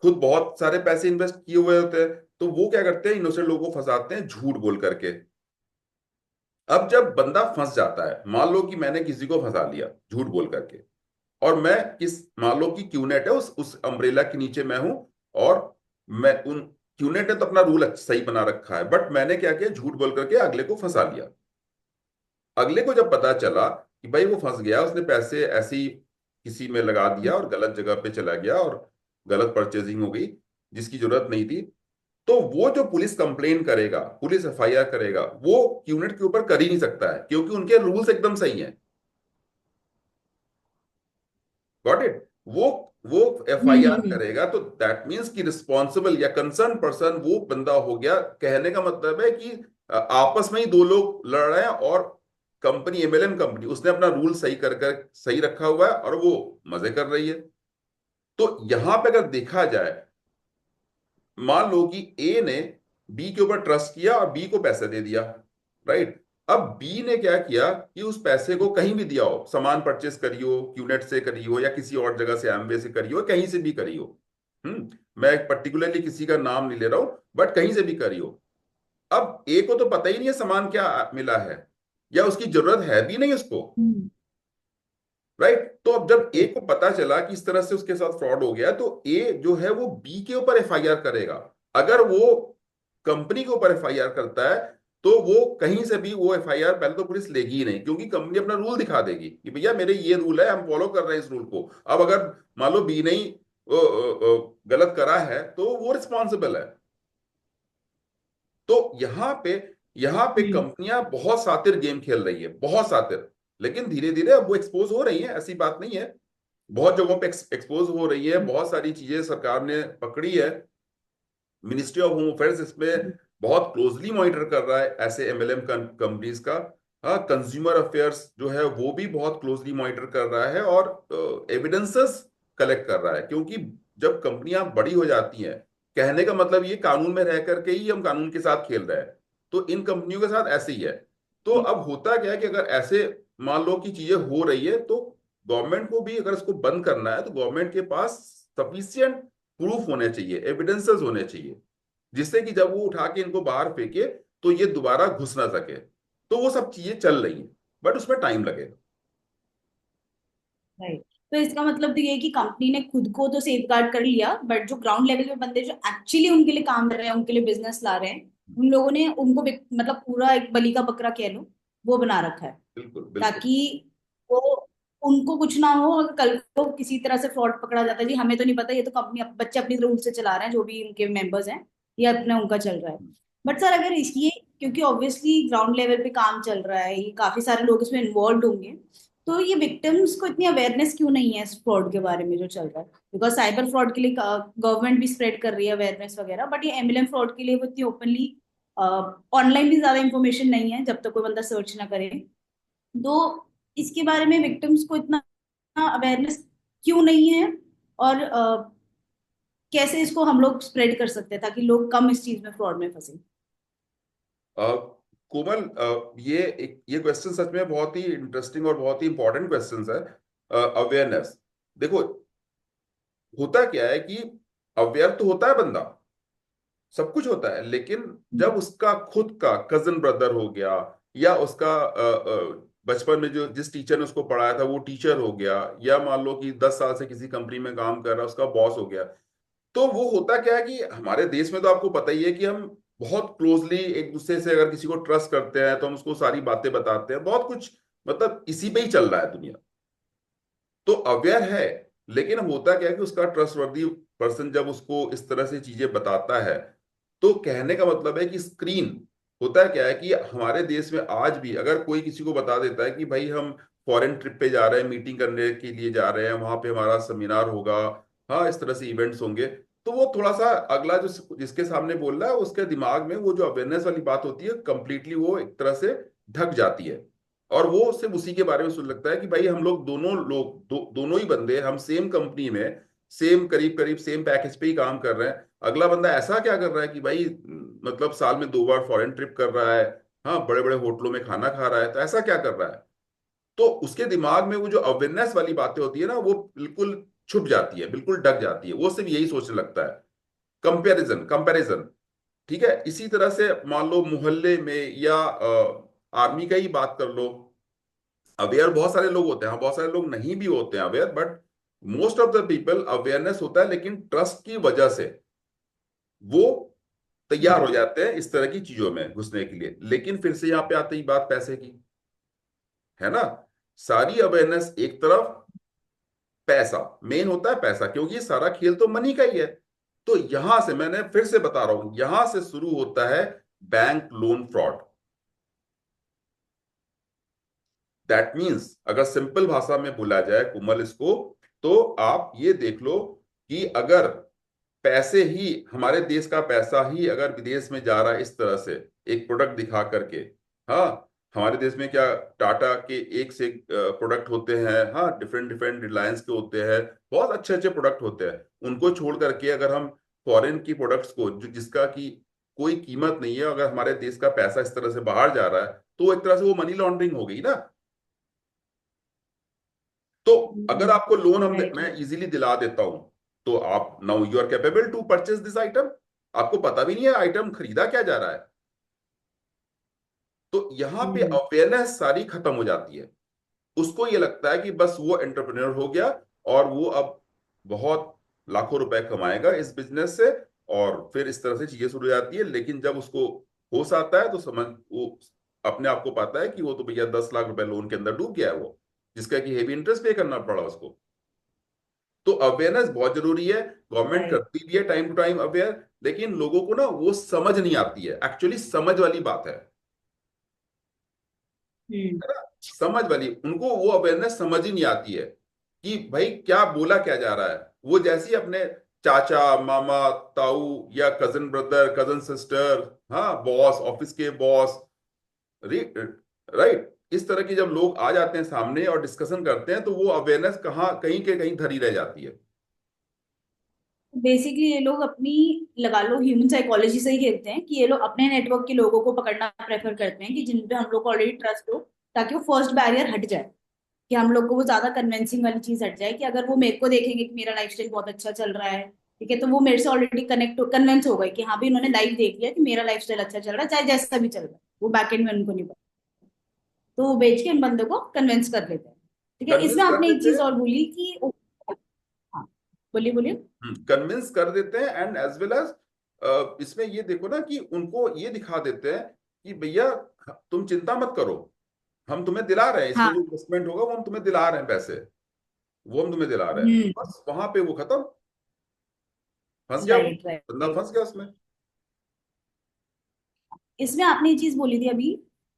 खुद बहुत सारे पैसे इन्वेस्ट किए हुए होते हैं, तो वो क्या करते हैं, इनोसेंट लोगों को फंसाते हैं झूठ बोल करके। अब जब बंदा फंस जाता है, मान लो कि मैंने किसी को फंसा लिया झूठ बोल करके, और मैं किस, मान लो कि क्यूनेट है, उस अम्ब्रेला के नीचे मैं हूं, और मैं उन, क्यूनेट ने तो अपना रूल सही बना रखा है, बट मैंने क्या किया, झूठ बोल करके अगले को फंसा लिया। अगले को जब पता चला कि भाई वो फंस गया, उसने पैसे ऐसे ही किसी में लगा दिया और गलत जगह पे चला गया और गलत परचेजिंग हो गई जिसकी जरूरत नहीं थी, तो वो जो पुलिस कंप्लेन करेगा, पुलिस एफआईआर करेगा, वो यूनिट के ऊपर कर ही नहीं सकता है, क्योंकि उनके रूल्स एकदम सही हैं। Got it. वो एफआईआर हम्म। करेगा तो दैट मीन्स कि रिस्पॉन्सिबल या कंसर्न पर्सन वो बंदा हो गया। कहने का मतलब है कि आपस में ही दो लोग लड़ रहे हैं, और कंपनी, एमएलएम कंपनी, उसने अपना रूल सही कर कर सही रखा हुआ है और वो मजे कर रही है। तो यहां पे अगर देखा जाए, मान लो कि ए ने बी के ऊपर ट्रस्ट किया और बी को पैसे दे दिया, राइट। अब बी ने क्या किया कि उस पैसे को कहीं भी दिया हो, सामान परचेस करी हो, क्यूनेट से करी हो या किसी और जगह से, एमवे से करी हो, कहीं से भी करी हो, मैं पर्टिकुलरली किसी का नाम नहीं ले रहा हूं, बट कहीं से भी करी हो। अब ए को तो पता ही नहीं है सामान क्या मिला है, या उसकी जरूरत है भी नहीं उसको, हम्म। राइट। तो अब जब ए को पता चला कि इस तरह से उसके साथ फ्रॉड हो गया, तो ए जो है वो बी के ऊपर एफआईआर करेगा। अगर वो कंपनी के ऊपर एफआईआर करता है, तो वो कहीं से भी वो एफआईआर पहले तो पुलिस लेगी ही नहीं, क्योंकि कंपनी अपना रूल दिखा देगी कि भैया मेरे ये रूल है, हम फॉलो कर रहे हैं इस रूल को। अब अगर मान लो बी ने ही गलत करा है तो वो रिस्पॉन्सिबल है। तो यहाँ पे हम्म। कंपनियां बहुत शातिर गेम खेल रही है, बहुत शातिर। लेकिन धीरे धीरे अब वो एक्सपोज हो रही है, ऐसी बात नहीं है, बहुत जगहों पे एक्सपोज हो रही है, बहुत सारी चीजें सरकार ने पकड़ी है। मिनिस्ट्री ऑफ होम अफेयर्स इसमें बहुत क्लोजली मॉनिटर कर रहा है ऐसे एमएलएम कंपनीज का। हाँ, कंज्यूमर अफेयर्स जो है वो भी बहुत क्लोजली मॉनिटर कर रहा है और एविडेंसेस कलेक्ट कर रहा है, क्योंकि जब कंपनियां बड़ी हो जाती हैं, कहने का मतलब ये कानून में रह करके ही हम कानून के साथ खेल रहे हैं, तो इन कंपनियों के साथ ऐसे ही है। तो अब होता क्या है कि अगर ऐसे मान लो कि चीजें हो रही है, तो गवर्नमेंट को भी अगर इसको बंद करना है तो गवर्नमेंट के पास सफिशियंट प्रूफ होने चाहिए, एविडेंसेस होने चाहिए, जिससे कि जब वो उठा के इनको बाहर फेंके तो ये दोबारा घुस ना सके। तो वो सब चीजें चल रही हैं, बट उसमें टाइम लगेगा। राइट। तो इसका मतलब तो ये है कि कंपनी ने खुद को तो सेफ गार्ड कर लिया, बट जो ग्राउंड लेवल पे बंदे जो एक्चुअली उनके लिए काम कर रहे हैं, उनके लिए बिजनेस ला रहे हैं, उन लोगों ने उनको मतलब पूरा एक बलि का बकरा कह लो, वो बना रखा है, बिल्कुल बिल्कुल। ताकि वो, उनको कुछ ना हो। अगर कल को किसी तरह से फ्रॉड पकड़ा जाता है, जी हमें तो नहीं पता, ये तो कंपनी बच्चे अपनी रूल से चला रहे हैं, जो भी उनके मेंबर्स हैं, ये अपना उनका चल रहा है। बट सर अगर इसलिए, क्योंकि ऑब्वियसली ग्राउंड लेवल पे काम चल रहा है, ये काफी सारे लोग इसमें इन्वॉल्व होंगे, तो ये विक्टिम्स को इतनी अवेयरनेस क्यों नहीं है इस फ्रॉड के बारे में जो चल रहा है? बिकॉज साइबर फ्रॉड के लिए गवर्नमेंट भी स्प्रेड कर रही है अवेयरनेस वगैरह, बट ये एमएलएम फ्रॉड के लिए वो इतनी ओपनली, ऑनलाइन भी ज्यादा इंफॉर्मेशन नहीं है जब तक कोई बंदा सर्च ना करे। तो इसके बारे में विक्टिम्स को इतना अवेयरनेस क्यों नहीं है? और कैसे इसको हम लोग स्प्रेड कर सकते हैं ताकि लोग कम इस चीज में, फ्रॉड में फंसे? अ, कोमल, ये क्वेश्चन सच में बहुत ही इंटरेस्टिंग और बहुत ही इंपॉर्टेंट क्वेश्चंस है। अवेयरनेस, देखो, होता क्या है कि अवेयर तो होता है बंदा, सब कुछ होता है, लेकिन जब उसका खुद का कजन ब्रदर हो गया, या उसका बचपन में जो जिस टीचर ने उसको पढ़ाया था वो टीचर हो गया, या मान लो कि 10 साल से किसी कंपनी में काम कर रहा है, उसका बॉस हो गया, तो वो होता क्या है कि हमारे देश में तो आपको पता ही है कि हम बहुत क्लोजली एक दूसरे से अगर किसी को ट्रस्ट करते हैं तो हम उसको सारी बातें बताते हैं, बहुत कुछ मतलब इसी पे ही चल रहा है दुनिया। तो अवेयर है, लेकिन अब होता क्या है कि उसका ट्रस्टवर्दी पर्सन जब उसको इस तरह से चीजें बताता है, तो कहने का मतलब है कि स्क्रीन, होता है क्या है कि हमारे देश में आज भी अगर कोई किसी को बता देता है कि भाई हम फॉरेन ट्रिप पे जा रहे हैं, मीटिंग करने के लिए जा रहे हैं, वहां पे हमारा सेमिनार होगा, हाँ इस तरह से इवेंट्स होंगे, तो वो थोड़ा सा अगला जो जिसके सामने बोल रहा है उसके दिमाग में वो जो अवेयरनेस वाली बात होती है कंप्लीटली वो एक तरह से ढक जाती है। और वो सिर्फ उसी के बारे में सोच लगता है कि भाई हम लोग दोनों लोग दोनों ही बंदे हम सेम कंपनी में सेम करीब करीब सेम पैकेज पे ही काम कर रहे हैं। अगला बंदा ऐसा क्या कर रहा है कि भाई मतलब साल में 2 बार फॉरेन ट्रिप कर रहा है, हाँ बड़े बड़े होटलों में खाना खा रहा है, तो ऐसा क्या कर रहा है। तो उसके दिमाग में वो जो अवेयरनेस वाली बातें होती है ना वो बिल्कुल छुप जाती है, बिल्कुल ढक जाती है, वो सिर्फ यही सोचने लगता है। कंपैरिजन कंपैरिजन, ठीक है। इसी तरह से मान लो मोहल्ले में या आर्मी का ही बात कर लो, अवेयर बहुत सारे लोग होते हैं, हाँ बहुत सारे लोग नहीं भी होते हैं aware, but most of the people awareness होता है, लेकिन ट्रस्ट की वजह से वो तैयार हो जाते हैं इस तरह की चीजों में घुसने के लिए। लेकिन फिर से यहाँ पे आती ही बात पैसे की, है ना। सारी अवेयरनेस एक तरफ, पैसा मेन होता है, पैसा, क्योंकि ये सारा खेल तो मनी का ही है। तो यहां से मैंने फिर से बता रहा हूं, यहां से शुरू होता है bank loan fraud. That means अगर सिंपल भाषा में बोला जाए कुमल इसको, तो आप ये देख लो कि अगर पैसे ही, हमारे देश का पैसा ही अगर विदेश में जा रहा है इस तरह से एक प्रोडक्ट दिखा करके, हाँ हमारे देश में क्या टाटा के एक से एक प्रोडक्ट होते हैं, हाँ डिफरेंट डिफरेंट रिलायंस के होते हैं, बहुत अच्छे अच्छे प्रोडक्ट होते हैं, उनको छोड़ करके अगर हम फॉरेन की प्रोडक्ट्स को जो जिसका की कोई कीमत नहीं है, अगर हमारे देश का पैसा इस तरह से बाहर जा रहा है, तो एक तरह से वो मनी लॉन्ड्रिंग हो गई ना। तो अगर आपको लोन राइट मैं राइट। इजीली दिला देता हूं, तो आप now you are capable to purchase this item, आपको पता भी नहीं है आइटम खरीदा क्या जा रहा है। तो यहां पे हम्म। अवेयरनेस सारी खत्म हो जाती है। उसको ये लगता है कि बस वो एंटरप्रेन्योर हो गया और वो अब बहुत लाखों रुपए कमाएगा इस बिजनेस से, और फिर इस तरह से चीजें शुरू हो जाती है। लेकिन जब उसको होश आता है तो समझ वो अपने आप को पाता है कि वो तो भैया 10 लाख रुपए लोन के अंदर डूब गया है वो, जिसका कि हेवी इंटरेस्ट पे करना पड़ा उसको। तो अवेयरनेस बहुत जरूरी है, गवर्नमेंट राइट। करती भी है टाइम टू टाइम अवेयर, लेकिन लोगों को ना वो समझ नहीं आती है, एक्चुअली समझ वाली बात हम्म। है ना। समझ वाली, उनको वो अवेयरनेस समझ ही नहीं आती है कि भाई क्या बोला क्या जा रहा है। वो जैसे ही अपने चाचा मामा ताऊ या कजन ब्रदर कजन सिस्टर, हाँ बॉस ऑफिस के बॉस, राइट, इस तरह के जब लोग आ जाते हैं सामने और डिस्कशन करते हैं, तो वो अवेयरनेस कहाँ कहीं के कहीं धरी रह जाती है। बेसिकली ये लोग अपनी, लगा लो ह्यूमन साइकोलॉजी से ही खेलते हैं कि ये लोग अपने नेटवर्क के लोगों को पकड़ना प्रेफर करते हैं कि जिन पे हम लोग को ऑलरेडी ट्रस्ट हो, ताकि वो फर्स्ट बैरियर हट जाए, कि हम लोग को वो ज्यादा कन्विंसिंग वाली चीज हट जाए, कि अगर वो मेरे को देखेंगे कि मेरा लाइफस्टाइल बहुत अच्छा चल रहा है, ठीक है, तो वो मेरे से ऑलरेडी कन्विंस हो गए कि हाँ भी इन्होंने लाइव देख लिया कि मेरा लाइफस्टाइल अच्छा चल रहा है, चाहे जैसा भी चल रहा है, वो बैकएंड में उनको नहीं पता, तो वो बेच के इन बंदों को कन्विंस कर लेते हैं। ठीक है, इसमें कन्विंस कर आपने एक देते चीज हैं, और बोली कि हाँ, बोलिए बोलिए। कन्विंस कर देते हैं, एंड एज वेल एज इसमें ये देखो ना कि उनको ये दिखा देते हैं कि भैया तुम चिंता मत करो, हम तुम्हें दिला रहे हैं, इसमें जो हाँ। इन्वेस्टमेंट होगा वो हम तुम्हें दिला रहे हैं पैसे, वो हम तुम्हें दिला रहे हैं, हम्म। बस वहां पे वो खत्म, फंस गया वो, राइट बंदा राइट। फंस गया उसमें। इसमें आपने ये चीज बोली थी अभी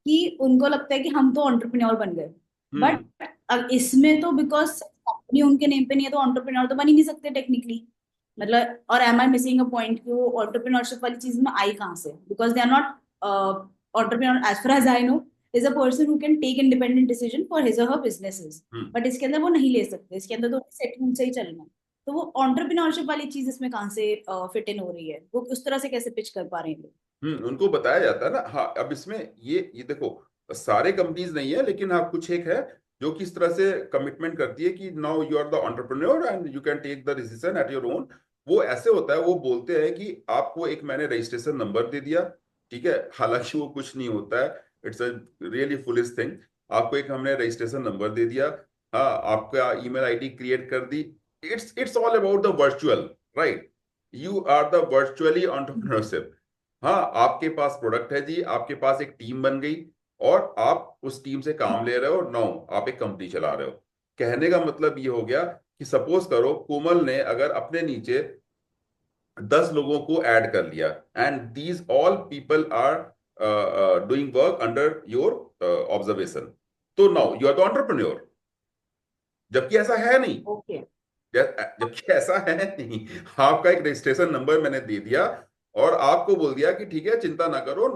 कि उनको लगता है कि हम तो एंटरप्रेन्योर बन गए, बट हम्म अब इसमें तो बिकॉज कंपनी उनके नेम पे नहीं है तो एंटरप्रेन्योर तो बन ही नहीं सकते टेक्निकली। मतलब, और am I missing a point कि वो एंटरप्रेन्योरशिप वाली चीज में आई कहाँ से, because they are not entrepreneur as far as I know is a person who can take independent decision for his or her businesses. Hmm but इसके अंदर वो नहीं ले सकते, इसके अंदर तो सेटलमेंट से ही चलना है। तो वो एंटरप्रेन्योरशिप वाली चीज इसमें कहाँ से फिट इन हो रही है, वो उस तरह से कैसे पिच कर पा रहे हैं लोग। उनको बताया जाता है ना। हाँ अब इसमें ये देखो, सारे कंपनीज नहीं है, लेकिन हाँ कुछ एक है जो कि इस तरह से कमिटमेंट करती है कि now you are the entrepreneur and you can take the decision at your own. वो ऐसे होता है, वो बोलते हैं कि आपको एक मैंने रजिस्ट्रेशन नंबर दे दिया, ठीक है, हालांकि वो कुछ नहीं होता है, it's a really foolish thing. आपको एक हमने रजिस्ट्रेशन नंबर दे दिया, हाँ आपका ईमेल आईडी क्रिएट कर दी, it's all about the virtual, right, you are the virtually entrepreneurship. हाँ, आपके पास प्रोडक्ट है जी, आपके पास एक टीम बन गई और आप उस टीम से काम ले रहे हो, नो, आप एक कंपनी चला रहे हो। कहने का मतलब ये हो गया कि सपोज करो कोमल ने अगर अपने नीचे 10 लोगों को ऐड कर लिया, and these all people are doing work under your observation, तो now you are the entrepreneur. जबकि ऐसा है नहीं, ओके। जबकि ऐसा है नहीं। आपका एक रजिस्ट्रेशन नंबर मैंने दे दिया और आपको बोल दिया कि ठीक है, चिंता ना करो,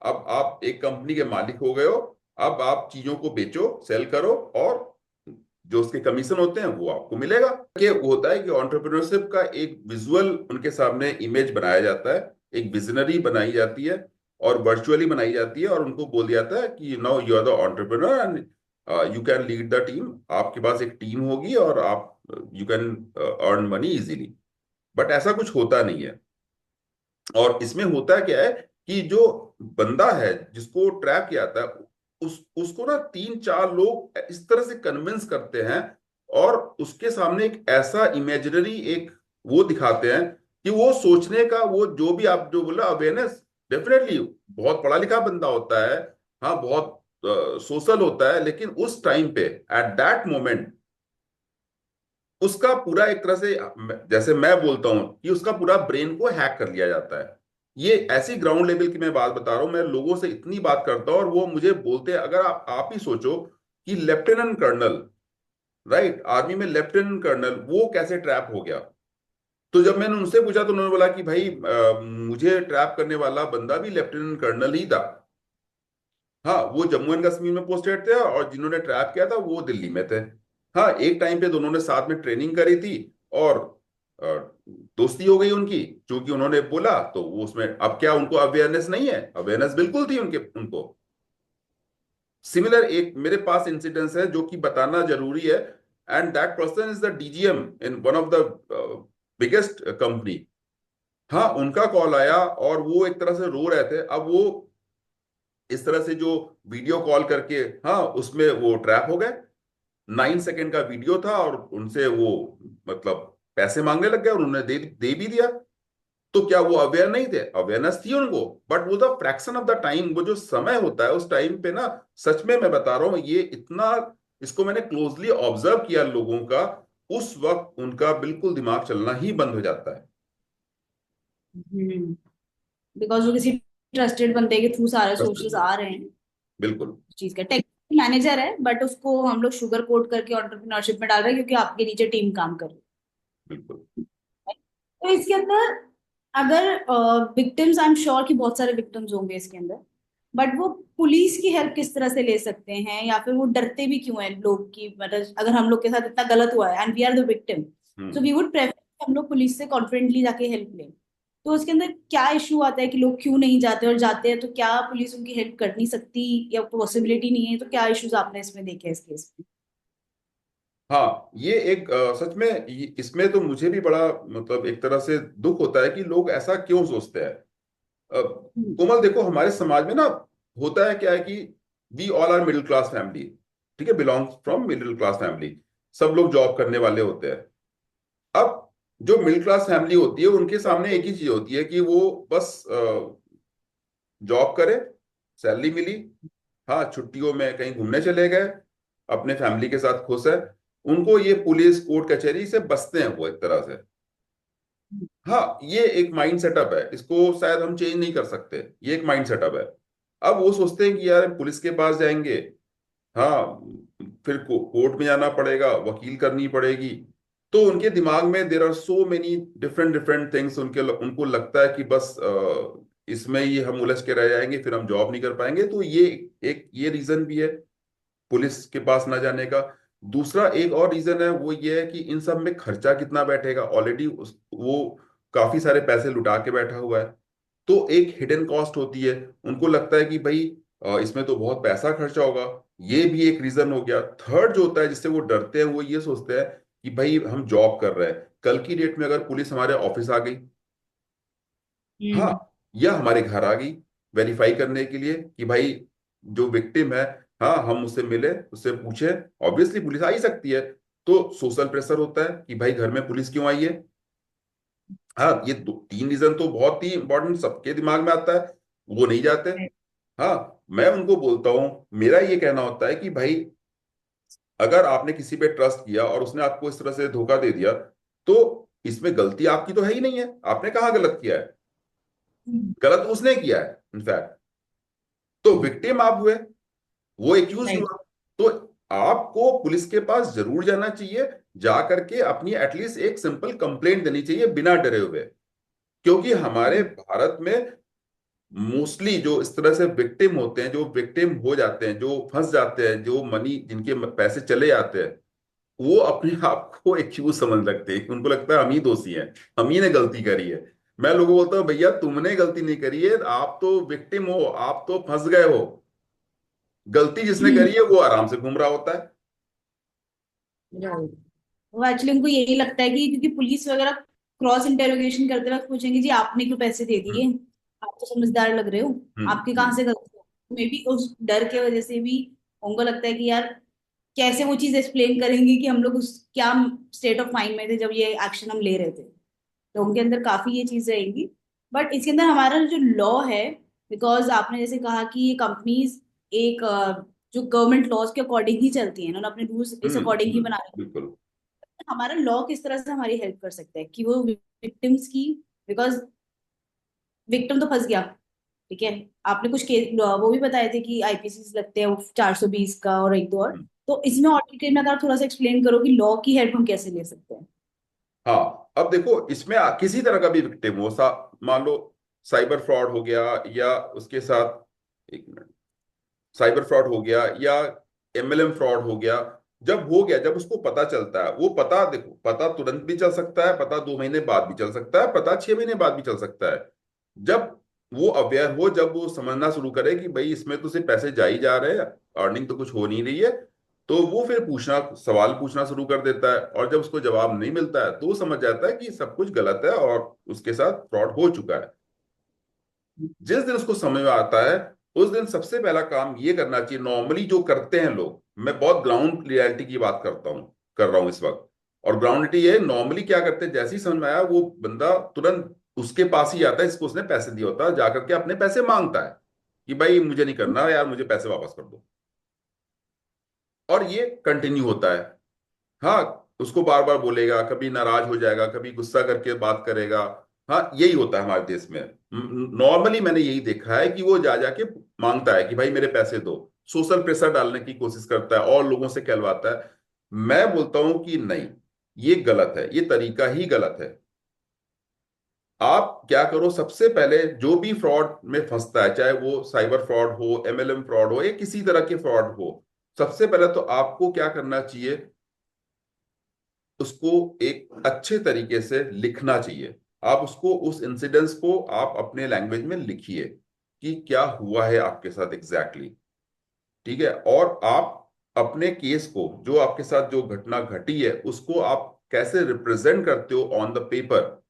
अब आप एक कंपनी के मालिक हो गए हो, अब आप चीजों को बेचो, सेल करो, और जो उसके कमीशन होते हैं वो आपको मिलेगा। कि वो होता है कि एंटरप्रेन्योरशिप का एक विजुअल उनके सामने इमेज बनाया जाता है, एक विजनरी बनाई जाती है और वर्चुअली बनाई जाती है, और उनको बोल दिया जाता है कि now you are the entrepreneur and you can lead the team. आपके पास एक टीम होगी और आप you can earn money easily. But ऐसा कुछ होता नहीं है। और इसमें होता क्या है कि जो बंदा है जिसको ट्रैप किया जाता है, उसको ना 3-4 लोग इस तरह से कन्विंस करते हैं और उसके सामने एक ऐसा इमेजिनरी एक वो दिखाते हैं कि वो सोचने का, वो जो भी आप जो बोला अवेयरनेस, डेफिनेटली बहुत पढ़ा लिखा बंदा होता है, हाँ, बहुत सोशल होता है, लेकिन उस टाइम पे एट दैट मोमेंट उसका पूरा एक तरह से, जैसे मैं बोलता हूं कि उसका पूरा ब्रेन को हैक कर लिया जाता है। ये ऐसी ग्राउंड लेवल की मैं बात बता रहा हूं, मैं लोगों से इतनी बात करता हूं और वो मुझे बोलते हैं, अगर आप ही सोचो कि लेफ्टिनेंट कर्नल, राइट, आर्मी में लेफ्टिनेंट कर्नल वो कैसे ट्रैप हो गया। तो जब मैंने उनसे पूछा तो उन्होंने बोला कि भाई मुझे ट्रैप करने वाला बंदा भी लेफ्टिनेंट कर्नल ही था। हाँ, वो जम्मू एंड कश्मीर में पोस्टेड थे और जिन्होंने ट्रैप किया था वो दिल्ली में थे। हाँ, एक टाइम पे दोनों ने साथ में ट्रेनिंग करी थी और अ, दोस्ती हो गई उनकी, क्योंकि उन्होंने बोला तो वो उसमें, अब क्या उनको अवेयरनेस नहीं है? अवेयरनेस बिल्कुल थी उनको। सिमिलर एक मेरे पास इंसिडेंस है जो कि बताना जरूरी है, and that person is the DGM in one of the biggest company. हाँ, उनका कॉल आया और वो एक तरह से रो रहे थे। अब वो इस तरह से जो वीडियो कॉल करके, हाँ, उसमें वो ट्रैप हो गए। 9 सेकेंड का वीडियो था और उनसे वो मतलब पैसे मांगने लग गए और उन्होंने दे भी दिया। तो क्या वो अवेयर नहीं थे? अवेयरनेस थी उनको, बट वो the fraction of the time, वो जो समय होता है उस टाइम पे ना, सच में मैं बता रहा हूं ये इतना, इसको मैंने क्लोजली ऑब्जर्व किया लोगों का, उस वक्त उनका बिल्कुल दिमाग चलना ही बंद हो जाता है। हम्म। बिकॉज वो किसी ट्रस्टेड बंदे के थ्रू सारे सोर्सेज आ रहे हैं। बिल्कुल। चीज का टेक मैनेजर है, बट उसको हम लोग शुगर कोट करके एंटरप्रेन्योरशिप में डाल रहे हैं क्योंकि आपके नीचे टीम काम कर रही बिल्कुल। है। तो इसके अंदर अगर विक्टिम्स, आई एम श्योर कि बहुत सारे विक्टिम्स होंगे इसके अंदर, बट वो पुलिस की हेल्प किस तरह से ले सकते हैं, या फिर वो डरते भी क्यों हैं लोग की, मतलब अगर हम लोग के साथ इतना गलत हुआ है and we are the victim, so hmm. We would prefer हम लोग पुलिस से कॉन्फिडेंटली जाके हेल्प लें। तो उसके अंदर क्या इशू आता है कि लोग क्यों नहीं जाते, और जाते हैं तो क्या पुलिस उनकी हेल्प कर नहीं सकती या पॉसिबिलिटी नहीं है? तो क्या इश्यूज आपने इसमें देखे इस केस में? हाँ, ये एक सच में इसमें तो मुझे भी बड़ा मतलब एक तरह से दुख होता है कि लोग ऐसा क्यों सोचते हैं। हम्म। कोमल देखो, हमारे समाज में ना होता है क्या है कि we all are middle class family, ठीक है, belongs from middle class family. सब लोग जॉब करने वाले होते हैं। अब जो मिडिल क्लास फैमिली होती है उनके सामने एक ही चीज होती है कि वो बस जॉब करे, सैलरी मिली, हाँ, छुट्टियों में कहीं घूमने चले गए, अपने फैमिली के साथ खुश है। उनको ये पुलिस कोर्ट कचहरी से बचते हैं वो एक तरह से। हाँ, ये एक माइंड सेटअप है, इसको शायद हम चेंज नहीं कर सकते, ये एक माइंड सेटअप है। अब वो सोचते हैं कि यार पुलिस के पास जाएंगे, हाँ, फिर कोर्ट में जाना पड़ेगा, वकील करनी पड़ेगी। तो उनके दिमाग में there are so many different different things, उनको लगता है कि बस इसमें ही हम उलझ के रह जाएंगे, फिर हम जॉब नहीं कर पाएंगे। तो ये एक ये रीजन भी है पुलिस के पास ना जाने का। दूसरा एक और रीजन है, वो ये है कि इन सब में खर्चा कितना बैठेगा, ऑलरेडी वो काफी सारे पैसे लुटा के बैठा हुआ है। तो एक हिडन कॉस्ट होती है, उनको लगता है कि भाई इसमें तो बहुत पैसा खर्चा होगा। ये भी एक रीजन हो गया। थर्ड जो होता है जिससे वो डरते हैं, वो ये सोचते हैं कि भाई हम जॉब कर रहे हैं, कल की डेट में अगर पुलिस हमारे ऑफिस आ गई, हाँ, हम्म। या हमारे घर आ गई वेरीफाई करने के लिए कि भाई जो विक्टिम है, हाँ, हम उससे मिले, उससे पूछे, ऑब्वियसली पुलिस आ ही सकती है। तो सोशल प्रेशर होता है कि भाई घर में पुलिस क्यों आई है। हाँ, ये दो तीन रीजन तो बहुत ही इंपॉर्टेंट, सबके दिमाग में आता है, वो नहीं जाते। हाँ, मैं उनको बोलता हूँ, मेरा ये कहना होता है कि भाई अगर आपने किसी पे ट्रस्ट किया और उसने आपको इस तरह से धोखा दे दिया, तो इसमें गलती आपकी तो है ही नहीं है, आपने कहाँ गलत किया है? गलत उसने किया है इनफैक्ट। तो विक्टिम आप हुए, वो एक्यूज राइट। हुआ। तो आपको पुलिस के पास जरूर जाना चाहिए, जा करके अपनी एटलीस्ट एक सिंपल कंप्लेंट देनी चाहिए बिना डरे हुए। क्योंकि हमारे भारत में मोस्टली जो इस तरह से विक्टिम होते हैं, जो विक्टिम हो जाते हैं, जो फंस जाते हैं, जो मनी जिनके पैसे चले जाते हैं, वो अपने आप को एक्यूज समझ लगते हैं, उनको लगता है हम ही दोषी हैं, हम ही ने गलती करी है। मैं लोगों को बोलता हूँ भैया तुमने गलती नहीं करी है, आप तो विक्टिम हो, आप तो फंस गए हो। गलती जिसने करी है वो आराम से घूम रहा होता है। राइट। वो एक्चुअली उनको यही लगता है कि क्योंकि पुलिस वगैरह क्रॉस इंटेरोगेशन करते वक्त पूछेंगे जी आपने क्यों पैसे दे दिए, हम्म। आप तो समझदार लग रहे हो, आपकी कहाँ हम्म। से गलती हो। मे बी उस डर के वजह से भी उनको लगता है कि यार कैसे वो चीज एक्सप्लेन करेंगे कि हम लोग उस क्या स्टेट ऑफ माइंड में थे जब ये एक्शन हम ले रहे थे। तो उनके अंदर काफी ये चीज रहेंगी। बट इसके अंदर हमारा जो लॉ है, बिकॉज आपने जैसे कहा कि ये कंपनीज एक जो गवर्नमेंट लॉज के अकॉर्डिंग ही चलती हैं, उन्होंने अपने रूल्स इस अकॉर्डिंग ही बना रखे हैं। बिल्कुल। हमारा लॉ किस तरह से हमारी हेल्प कर सकता है कि वो विक्टिम्स की, बिकॉज विक्टिम तो फंस गया, ठीक है, आपने कुछ केस वो भी बताए थे कि आईपीसी लगते हैं 420 का और एक दो और। तो इसमें और डिटेल में अगर आप थोड़ा सा एक्सप्लेन करो कि लॉ की हेल्प हम कैसे ले सकते हैं। हाँ, अब देखो इसमें किसी तरह का भी विक्टिम हो, मान लो साइबर फ्रॉड हो गया, या उसके साथ, एक मिनट, साइबर फ्रॉड हो गया या एमएलएम फ्रॉड हो गया, जब हो गया, जब उसको पता चलता है, वो पता देखो, पता तुरंत भी चल सकता है, पता 2 महीने बाद भी चल सकता है, पता 6 महीने बाद भी चल सकता है। जब वो अवेयर हो, जब वो समझना शुरू करे कि भाई इसमें तो सिर्फ पैसे जा ही जा रहे हैं, अर्निंग तो कुछ हो नहीं रही है, तो वो फिर सवाल पूछना शुरू कर देता है, और जब उसको जवाब नहीं मिलता है तो वो समझ जाता है कि सब कुछ गलत है और उसके साथ फ्रॉड हो चुका है। जिस दिन उसको समझ में आता है, उस दिन सबसे पहला काम ये करना चाहिए, नॉर्मली जो करते हैं लोग, मैं बहुत ग्राउंड रियलिटी की बात कर रहा हूं इस वक्त। और ग्राउंड रियलिटी ये नॉर्मली क्या करते हैं, जैसे ही समझ में आया वो बंदा तुरंत उसके पास ही आता है जिसको उसने पैसे दिया होता है, जाकर के अपने पैसे मांगता है कि भाई मुझे नहीं करना यार, मुझे पैसे वापस कर दो। और ये कंटिन्यू होता है। हाँ, उसको बार बार बोलेगा, कभी नाराज हो जाएगा, कभी गुस्सा करके बात करेगा। हाँ, यही होता है हमारे देश में। नॉर्मली मैंने यही देखा है कि वो जा जाके मांगता है कि भाई मेरे पैसे दो, सोशल प्रेशर डालने की कोशिश करता है और लोगों से कहलवाता है। मैं बोलता हूं कि नहीं, ये गलत है, ये तरीका ही गलत है। आप क्या करो, सबसे पहले जो भी फ्रॉड में फंसता है, चाहे वो साइबर फ्रॉड हो, एमएलएम फ्रॉड हो, या किसी तरह के फ्रॉड हो, सबसे पहले तो आपको क्या करना चाहिए, उसको एक अच्छे तरीके से लिखना चाहिए। आप उसको, उस इंसिडेंस को आप अपने लैंग्वेज में लिखिए कि क्या हुआ है आपके साथ एग्जैक्टली exactly। ठीक है, और आप अपने केस को, जो आपके साथ जो घटना घटी है, उसको आप कैसे रिप्रेजेंट करते हो ऑन द पेपर,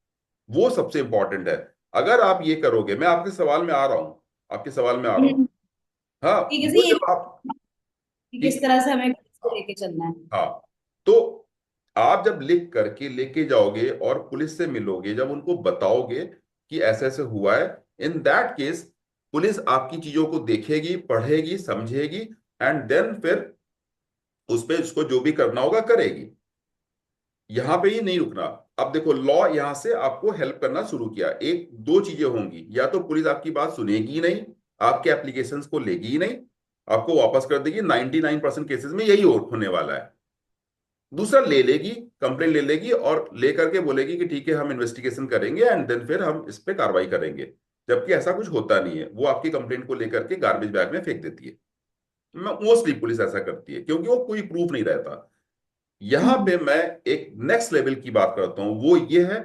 वो सबसे इंपॉर्टेंट है। अगर आप ये करोगे, मैं आपके सवाल में आ रहा हूं, आपके सवाल में आ रहा हूं। हम्म। हाँ, ठीक है, वो ये जब आप, कि किस ठीक, तरह से हमें इसको हाँ, लेके चलना है। हाँ, तो आप जब लिख करके लेके जाओगे और पुलिस से मिलोगे, जब उनको बताओगे कि ऐसे ऐसे हुआ है, इन दैट केस पुलिस आपकी चीजों को देखेगी, पढ़ेगी, समझेगी, एंड देन फिर उस पे उसको जो भी करना होगा करेगी। यहां पे ही नहीं रुकना। अब देखो, लॉ यहां से आपको हेल्प करना शुरू किया, एक दो चीजें होंगी, या तो पुलिस आपकी बात सुनेगी ही नहीं, आपके एप्लीकेशंस को लेगी ही नहीं, आपको वापस कर देगी, 99% केसेस में यही होने वाला है। दूसरा, ले लेगी, कंप्लेंट ले लेगी और लेकर के बोलेगी कि ठीक है हम इन्वेस्टिगेशन करेंगे एंड देन फिर हम इस पे कार्रवाई करेंगे। जबकि ऐसा कुछ होता नहीं है, वो आपकी कंप्लेंट को लेकर के गार्बेज बैग में फेंक देती है। मोस्टली पुलिस ऐसा करती है क्योंकि वो कोई प्रूफ नहीं रहता। यहां हम्म। पे मैं एक नेक्स्ट लेवल की बात करता हूं, वो ये है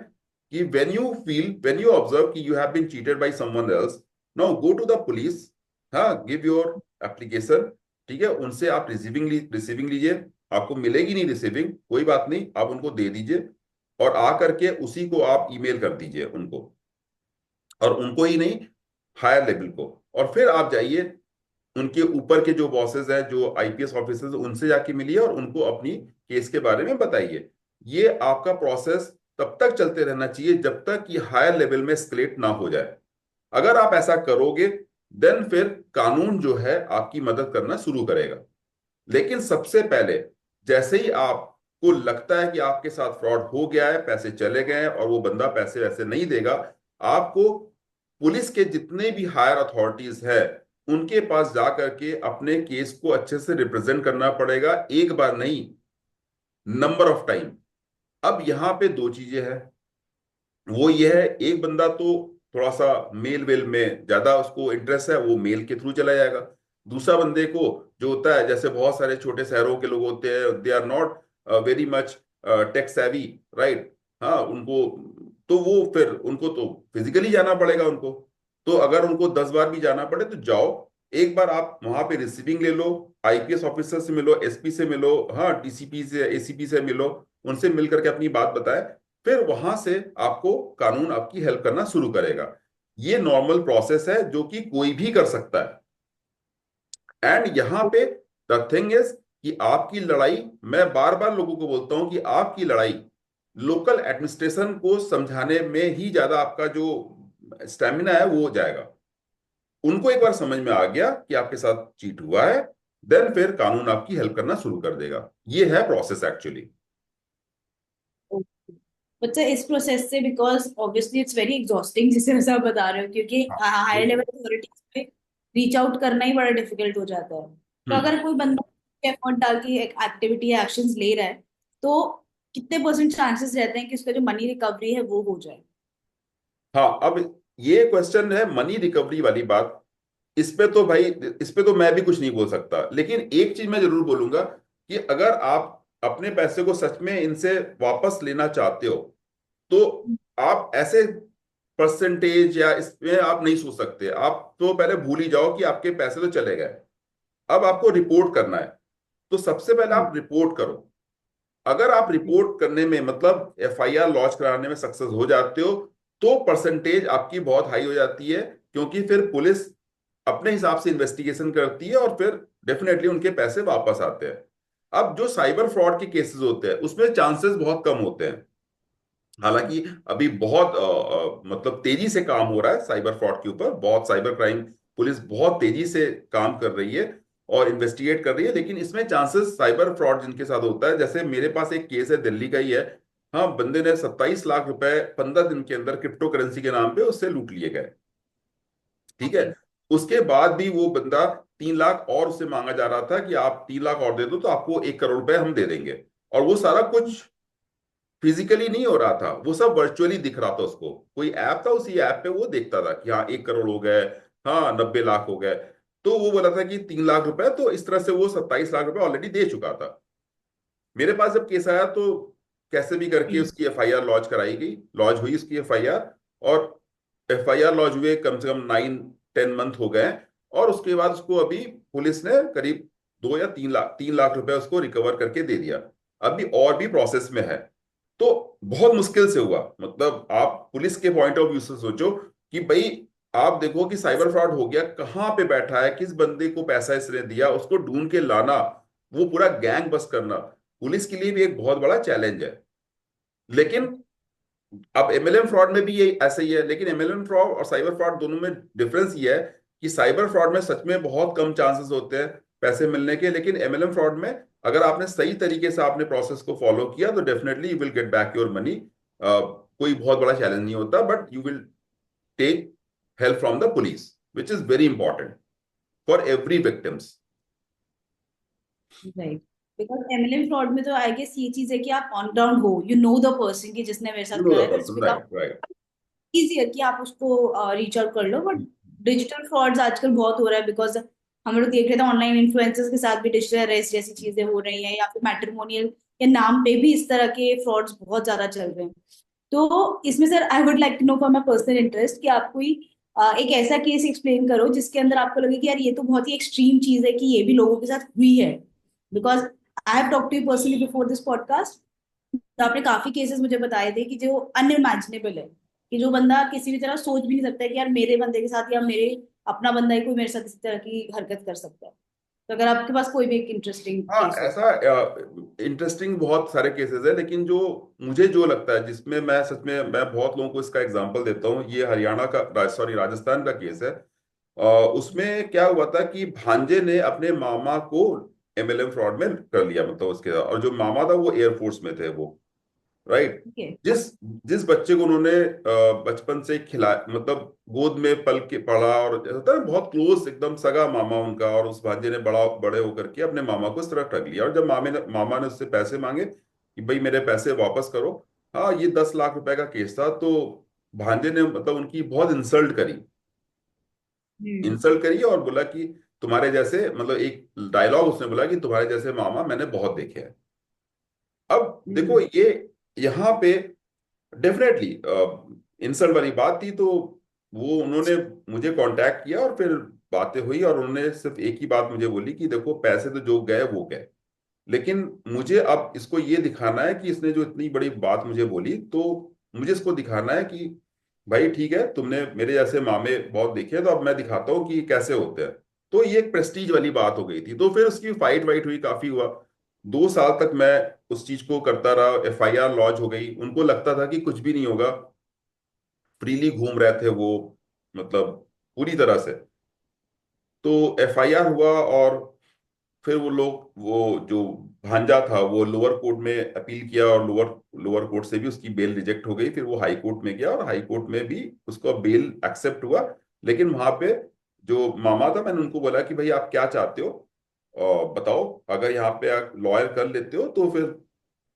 कि व्हेन यू ऑब्जर्व कि you have been cheated by someone else, now go to the police. हाँ, गिव योर एप्लीकेशन। ठीक है, उनसे आप रिसीविंग लीजिए। आपको मिलेगी नहीं रिसीविंग, कोई बात नहीं, आप उनको दे दीजिए, और आ करके उसी को आप ईमेल कर दीजिए उनको, और उनको ही नहीं, हायर लेवल को। और फिर आप जाइए, उनके ऊपर के जो बॉसेस हैं, जो आईपीएस ऑफिसर्स, उनसे जाके मिलिए और उनको अपनी केस के बारे में बताइए। ये आपका प्रोसेस तब तक चलते रहना चाहिए जब तक कि हायर लेवल में एस्केलेट ना हो जाए। अगर आप ऐसा करोगे देन फिर कानून जो है आपकी मदद करना शुरू करेगा। लेकिन सबसे पहले जैसे ही आपको लगता है कि आपके साथ फ्रॉड हो गया है, पैसे चले गए हैं और वो बंदा पैसे वैसे नहीं देगा, आपको पुलिस के जितने भी हायर अथॉरिटीज है उनके पास जा करके अपने केस को अच्छे से रिप्रेजेंट करना पड़ेगा, एक बार नहीं, नंबर ऑफ टाइम। अब यहां पे दो चीजें हैं। वो ये है, एक बंदा तो थोड़ा सा मेल वेल में ज्यादा उसको इंटरेस्ट है, वो मेल के थ्रू चला जाएगा। दूसरा बंदे को जो होता है, जैसे बहुत सारे छोटे शहरों के लोग होते हैं, they are not very much tech savvy, right. हाँ, उनको तो वो फिर उनको तो फिजिकली जाना पड़ेगा उनको। तो अगर उनको 10 बार भी जाना पड़े तो जाओ, एक बार आप वहां पे रिसीविंग ले लो, आईपीएस ऑफिसर से मिलो, एसपी से मिलो, हाँ डीसीपी से, एसीपी से मिलो, उनसे मिल करके अपनी बात बताएं। फिर वहां से आपको कानून आपकी हेल्प करना शुरू करेगा। ये नॉर्मल प्रोसेस है जो कि कोई भी कर सकता है। एंड यहां पे द थिंग इज कि आपकी लड़ाई, मैं बार बार लोगों को बोलता हूं कि आपकी लड़ाई लोकल एडमिनिस्ट्रेशन को समझाने में ही ज्यादा आपका जो स्टेमिना है वो हो जाएगा। उनको एक बार समझ में आ गया कि आपके साथ चीट हुआ है, देन फिर कानून आपकी हेल्प करना शुरू कर देगा। ये है प्रोसेस एक्चुअली। बट सर इस प्रोसेस से, because obviously it's very exhausting जिसे वैसे आप बता रहे हो, क्योंकि हाँ हायर लेवल बिल्कुल। अथॉरिटीज पे रीच आउट करना ही बड़ा डिफिकल्ट हो जाता है। तो हम्म। अगर कोई बंदा एफर्ट डाल के एक एक्टिविटी या एक्शंस ले रहा है, तो कितने परसेंट चांसेस रहते हैं कि उसका जो मनी रिकवरी है वो हो जाए? हाँ, अब ये क्वेश्चन है मनी रिकवरी वाली बात। इस पे तो भाई, इस पे तो मैं भी कुछ नहीं बोल सकता, लेकिन एक चीज मैं जरूर बोलूंगा कि अगर आप अपने पैसे को सच में इनसे वापस लेना चाहते हो तो आप ऐसे परसेंटेज या इसमें आप नहीं सोच सकते। आप तो पहले भूल ही जाओ कि आपके पैसे तो चले गए। अब आपको रिपोर्ट करना है, तो सबसे पहले हम्म। आप रिपोर्ट करो। अगर आप रिपोर्ट करने में, मतलब एफआईआर लॉन्च कराने में सक्सेस हो जाते हो, तो परसेंटेज आपकी बहुत हाई हो जाती है, क्योंकि फिर पुलिस अपने हिसाब से इन्वेस्टिगेशन करती है और फिर डेफिनेटली उनके पैसे वापस आते हैं। अब जो साइबर फ्रॉड के केसेस होते हैं उसमें चांसेस बहुत कम होते हैं। हालांकि अभी बहुत मतलब तेजी से काम हो रहा है साइबर फ्रॉड के ऊपर, बहुत साइबर क्राइम पुलिस बहुत तेजी से काम कर रही है और इन्वेस्टिगेट कर रही है। लेकिन इसमें चांसेस साइबर फ्रॉड जिनके साथ होता है, जैसे मेरे पास एक केस है, दिल्ली का ही है। हाँ, बंदे ने 27 लाख रुपए 15 दिन के अंदर क्रिप्टो करेंसी के नाम पे उससे लूट लिए गए। ठीक है। ओके। उसके बाद भी वो बंदा 3 लाख और उससे मांगा जा रहा था कि आप 3 लाख और दे दो तो आपको 1 करोड़ रुपए हम दे देंगे। और वो सारा कुछ फिजिकली नहीं हो रहा था, वो सब वर्चुअली दिख रहा था उसको। कोई ऐप था, उसी ऐप पे वो देखता था कि हाँ 1 करोड़ हो गए, हाँ 90 लाख हो गए। तो वो बोला था कि 3 लाख रुपए, तो इस तरह से वो 27 लाख रुपए ऑलरेडी दे चुका था। मेरे पास जब केस आया तो कैसे भी करके हम्म। उसकी एफआईआर लॉन्च कराई गई, लॉन्च हुई उसकी एफआईआर। और एफआईआर लॉन्च हुए कम से कम 9-10 मंथ हो गए हैं, और उसके बाद उसको अभी पुलिस ने करीब 2 या 3 लाख 3 लाख रुपए उसको रिकवर करके दे दिया। अभी और भी प्रोसेस में है। तो बहुत मुश्किल से हुआ, मतलब आप पुलिस के पॉइंट ऑफ व्यू से सोचो कि भाई, आप देखो कि साइबर फ्रॉड हो गया, कहाँ पे बैठा है, किस बंदे को पैसा इसने दिया, उसको ढूंढ के लाना, वो पूरा गैंग बस करना पुलिस के लिए भी एक बहुत बड़ा चैलेंज है। लेकिन अब एमएलएम फ्रॉड में भी ये ऐसे ही है, लेकिन एमएलएम फ्रॉड और साइबर फ्रॉड दोनों में डिफरेंस ये है कि साइबर फ्रॉड में सच में बहुत कम चांसेस होते हैं पैसे मिलने के, लेकिन एमएलएम फ्रॉड में अगर आपने सही तरीके से आपने प्रोसेस को फॉलो किया तो definitely you will get back your money. कोई बहुत बड़ा चैलेंज नहीं होता, but you will take help from the police, which is very important for every victims. Right. Because MLM fraud में तो आई गेस ये चीज है कि आप ऑन ग्राउंड हो, यू नो द पर्सन की जिसने मेरे यू साथ नो करा द है, तो it's person, become right right. Easy है कि आप उसको रीच आउट कर लो। बट डिजिटल फ्रॉड्स आजकल बहुत हो रहा है, बिकॉज हम लोग देख रहे थे ऑनलाइन इन्फ्लुएंसर्स के साथ भी डिजिटल अरेस्ट जैसी चीजें हो रही हैं, या फिर मैट्रिमोनियल के नाम पे भी इस तरह के फ्रॉड्स बहुत ज्यादा चल रहे हैं। तो इसमें sir I would like to know for my personal interest कि आप कोई एक ऐसा केस एक्सप्लेन करो जिसके अंदर आपको लगे कि यार ये तो बहुत ही एक्सट्रीम चीज है कि ये भी लोगों के साथ हुई है। Because I have talk to you personally before this podcast, तो आपने काफी केसेस मुझे बताए थे कि जो अनइमेजिनेबल है, कि जो बंदा किसी भी तरह सोच भी नहीं सकता है कि यार मेरे बंदे के साथ या मेरे अपना बंदा ही कोई मेरे साथ इस तरह की हरकत कर सकता है। तो अगर आपके पास कोई भी एक इंटरेस्टिंग हाँ, केस हो। ऐसा इंटरेस्टिंग बहुत सारे केसेस है, लेकिन जो मुझे जो लगता है जिसमें मैं सच में मैं बहुत लोगों को इसका एग्जांपल देता हूँ, ये हरियाणा का सॉरी राजस्थान का केस है। उसमें क्या हुआ था कि भांजे ने अपने मामा को एमएलएम फ्रॉड में कर लिया, मतलब उसके साथ, और जो मामा था वो एयरफोर्स में थे वो, राइट। ओके। जिस जिस बच्चे को उन्होंने बचपन से खिला, मतलब गोद में पल के पढ़ा, और ऐसा होता है ना, बहुत क्लोज एकदम सगा मामा उनका, और उस भांजे ने बड़े होकर के अपने मामा को इस तरह ठग लिया, और जब मामा ने उससे पैसे मांगे कि भाई मेरे पैसे वापस करो, हाँ ये 10 लाख रुपए का केस था, तो भांजे ने मतलब उनकी बहुत हम्म। इंसल्ट करी और बोला कि तुम्हारे जैसे, मतलब एक डायलॉग उसने बोला कि तुम्हारे जैसे मामा मैंने बहुत देखे हैं। अब देखो हम्म। ये यहाँ पे डेफिनेटली इंसल्ट वाली बात थी, तो वो उन्होंने मुझे कांटेक्ट किया और फिर बातें हुई, और उन्होंने सिर्फ एक ही बात मुझे बोली कि देखो पैसे तो जो गए वो गए, लेकिन मुझे अब इसको ये दिखाना है कि इसने जो इतनी बड़ी बात मुझे बोली, तो मुझे इसको दिखाना है कि भाई ठीक है, तुमने मेरे जैसे मामे बहुत देखे हैं, तो अब मैं दिखाता हूँ कि कैसे होते हैं। तो ये एक प्रेस्टीज वाली बात हो गई थी, तो फिर उसकी फाइट वाइट हुई, काफी हुआ। 2 साल तक मैं उस चीज को करता रहा, एफआईआर लॉन्च हो गई, उनको लगता था कि कुछ भी नहीं होगा, फ्रीली घूम रहे थे वो, मतलब पूरी तरह से। तो एफआईआर हुआ, और फिर वो लोग, वो जो भांजा था वो लोअर कोर्ट में अपील किया, और लोअर लोअर कोर्ट से भी उसकी बेल रिजेक्ट हो गई, फिर वो हाई कोर्ट में गया, और हाई कोर्ट में भी उसका बेल एक्सेप्ट हुआ। लेकिन वहां पे जो मामा था, मैंने उनको बोला कि भाई आप क्या चाहते हो, और बताओ, अगर यहाँ पे आप लॉयर कर लेते हो तो फिर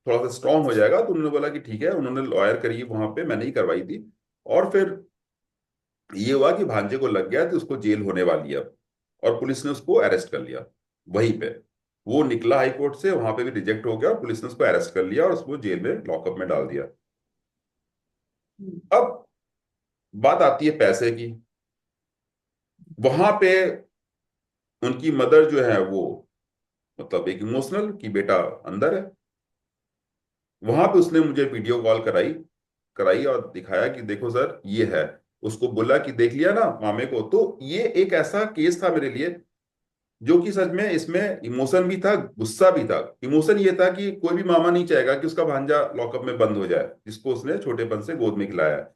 थोड़ा सा स्ट्रांग हो जाएगा। तो उन्होंने बोला कि ठीक है, उन्होंने लॉयर करी वहां पे, मैंने ही करवाई थी। और फिर ये हुआ कि भांजे को लग गया, तो उसको जेल होने वाली है अब, और पुलिस ने उसको अरेस्ट कर लिया वहीं पे। वो निकला हाई कोर्ट से, वहां पे भी रिजेक्ट हो गया, और पुलिस ने उसको अरेस्ट कर लिया और उसको जेल में लॉकअप में डाल दिया। हम्म। अब बात आती है पैसे की। वहां पे उनकी मदर जो है वो, मतलब एक इमोशनल कि बेटा अंदर है, वहां पे उसने मुझे वीडियो कॉल कराई कराई और दिखाया कि देखो सर ये है। उसको बोला कि देख लिया ना मामे को। तो ये एक ऐसा केस था मेरे लिए, जो कि सच में इसमें इमोशन भी था, गुस्सा भी था। इमोशन ये था कि कोई भी मामा नहीं चाहेगा कि उसका भांजा लॉकअप में बंद हो जाए, जिसको उसने छोटेपन से गोद में खिलाया है।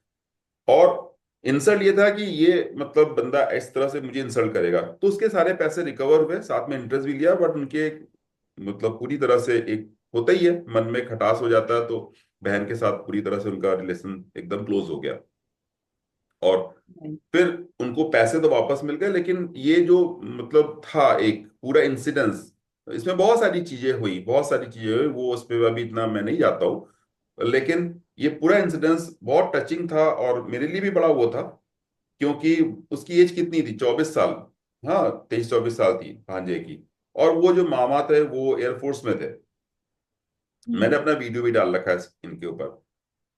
और इंसल्ट ये था कि ये मतलब बंदा इस तरह से मुझे इंसल्ट करेगा। तो उसके सारे पैसे रिकवर हुए, साथ में इंटरेस्ट भी लिया, बट उनके मतलब पूरी तरह से एक होता ही है, मन में खटास हो जाता है, तो बहन के साथ पूरी तरह से उनका रिलेशन एकदम क्लोज हो गया। और फिर उनको पैसे तो वापस मिल गए, लेकिन ये जो मतलब था एक पूरा इंसिडेंस, इसमें बहुत सारी चीजें हुई, बहुत सारी चीजें हुई, वो उस पर अभी इतना मैं नहीं जाता हूँ। लेकिन ये पूरा इंसिडेंस बहुत टचिंग था, और मेरे लिए भी बड़ा वो था, क्योंकि उसकी एज कितनी थी, 24 साल। हाँ, 23-24 साल थी भांजे की। और वो जो मामा थे वो एयरफोर्स में थे। मैंने हम्म। अपना वीडियो भी डाल रखा है इनके ऊपर।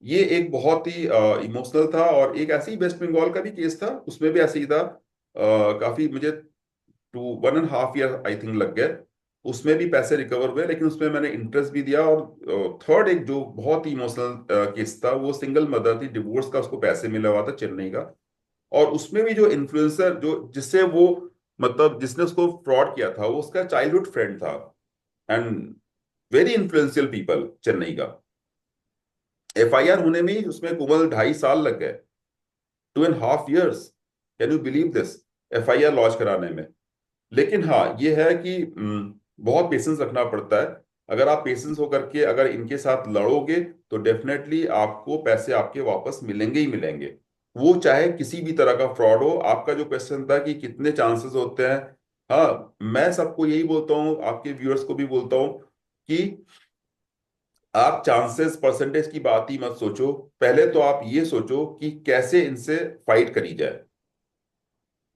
ये एक बहुत ही इमोशनल था, और एक ऐसे ही वेस्ट बंगाल का भी केस था, उसमें भी ऐसे ही था। काफी मुझे 1.5 ईयर आई थिंक लग गए। उसमें भी पैसे रिकवर हुए, लेकिन उसमें मैंने इंटरेस्ट भी दिया। और थर्ड एक जो बहुत ही इमोशनल केस था, वो सिंगल मदर थी, डिवोर्स का उसको पैसे मिला हुआ था चेन्नई का। और उसमें भी जो इन्फ्लुएंसर जो जिससे वो मतलब जिसने उसको फ्रॉड किया था, वो उसका चाइल्डहुड फ्रेंड था, and very influential people Chennai का। एफआईआर होने में ही उसमें कुल 2.5 साल लग गए, 2.5 years। Can you believe this, FIR launch कराने में। लेकिन हाँ ये है कि बहुत पेशेंस रखना पड़ता है। अगर आप पेशेंस होकर के अगर इनके साथ लड़ोगे, तो डेफिनेटली आपको पैसे आपके वापस मिलेंगे ही मिलेंगे। वो चाहे किसी भी तरह का फ्रॉड हो। आपका जो क्वेश्चन था कि कितने चांसेस होते हैं, हाँ मैं सबको यही बोलता हूँ, आपके व्यूअर्स को भी बोलता हूँ कि आप चांसेस परसेंटेज की बात ही मत सोचो। पहले तो आप ये सोचो कि कैसे इनसे फाइट करी जाए।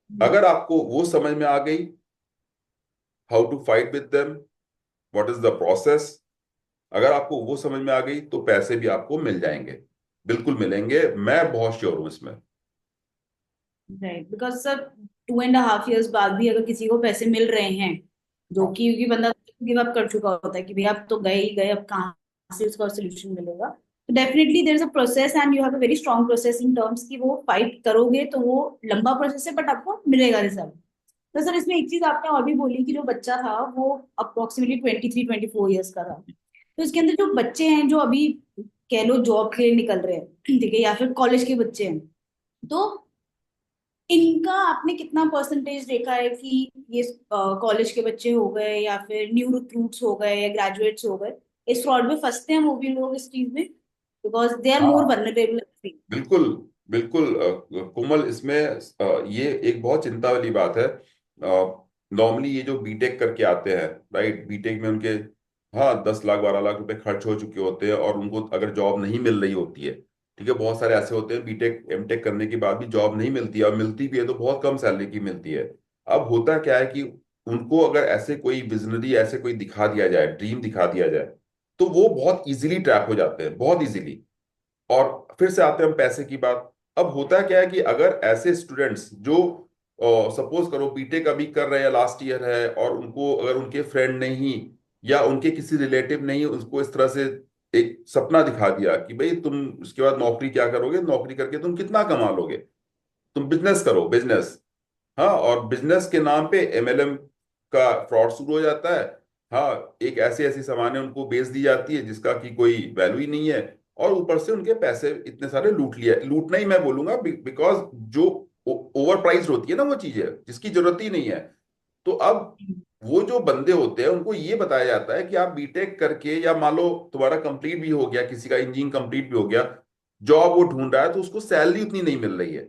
अगर आपको वो समझ में आ गई, how to fight with them, what is the process, अगर आपको वो समझ में आ गई, तो पैसे भी आपको मिल जाएंगे, बिल्कुल मिलेंगे, मैं बहुत श्योर हूं इसमें। राइट, बिकॉज सर 2.5 years बाद भी अगर किसी को पैसे मिल रहे हैं, जो हाँ, कि क्योंकि बंदा गिव अप कर चुका होता है कि भैया अब तो गए ही गए, अब कहाँ से उसका सोल्यूशन मिलेगा। तो definitely there is a process and you have a very strong process in terms कि वो फाइट करोगे तो वो लंबा प्रोसेस है, बट आपको मिलेगा रिजल्ट। तो सर इसमें एक चीज आपने और भी बोली कि जो बच्चा था वो अप्रोक्सीमेटली 23-24 ईयर्स का था, तो इसके अंदर जो बच्चे हैं जो अभी कह लो जॉब के लिए निकल रहे हैं, ठीक है, या फिर कॉलेज के बच्चे हैं, तो इनका आपने कितना परसेंटेज देखा है कि ये कॉलेज के बच्चे हो गए या फिर न्यू रिक्रूट्स हो गए या ग्रेजुएट्स हो गए, इस फ्रॉड में फंसते हैं वो भी लोग इस चीज में, बिकॉज दे आर मोर हाँ, वनरेबल। बिल्कुल बिल्कुल कोमल, इसमें ये एक बहुत चिंता वाली बात है। नॉर्मली ये जो बीटेक करके आते हैं, राइट, बीटेक में उनके, हाँ, 10 लाख 12 लाख रुपए खर्च हो चुके होते हैं और उनको अगर जॉब नहीं मिल रही होती है, ठीक है, बहुत सारे ऐसे होते हैं बीटेक एमटेक करने के बाद भी जॉब नहीं मिलती है, और मिलती भी है तो बहुत कम सैलरी की मिलती है। अब होता क्या है कि उनको अगर ऐसे कोई विजनरी, ऐसे कोई दिखा दिया जाए, ड्रीम दिखा दिया जाए, तो वो बहुत इजीली ट्रैप हो जाते हैं, बहुत इजीली। और फिर से आते हैं हम पैसे की बात। अब होता क्या है कि अगर ऐसे स्टूडेंट्स जो सपोज करो बीटेक अभी कर रहे हैं, लास्ट ईयर है, और उनको अगर उनके फ्रेंड ने ही या उनके किसी रिलेटिव ने ही उसको इस तरह से एक सपना दिखा दिया कि भाई तुम उसके बाद नौकरी क्या करोगे, नौकरी करके तुम कितना कमा लोगे, तुम बिजनेस करो, बिजनेस। हाँ, और बिजनेस के नाम पे एमएलएम का फ्रॉड शुरू हो जाता है। हाँ, एक ऐसी ऐसी सामानें उनको बेच दी जाती है जिसका कि कोई वैल्यू ही नहीं है, और ऊपर से उनके पैसे इतने सारे लूट लिया, लूटना ही मैं बोलूंगा, बिकॉज जो ओवर प्राइस्ड होती है ना वो चीजें जिसकी जरूरत ही नहीं है। तो अब वो जो बंदे होते हैं उनको ये बताया जाता है कि आप बीटेक करके, या मान लो तुम्हारा कंप्लीट भी हो गया, किसी का इंजीनियरिंग कंप्लीट भी हो गया, जॉब वो ढूंढ रहा है तो उसको सैलरी उतनी नहीं मिल रही है,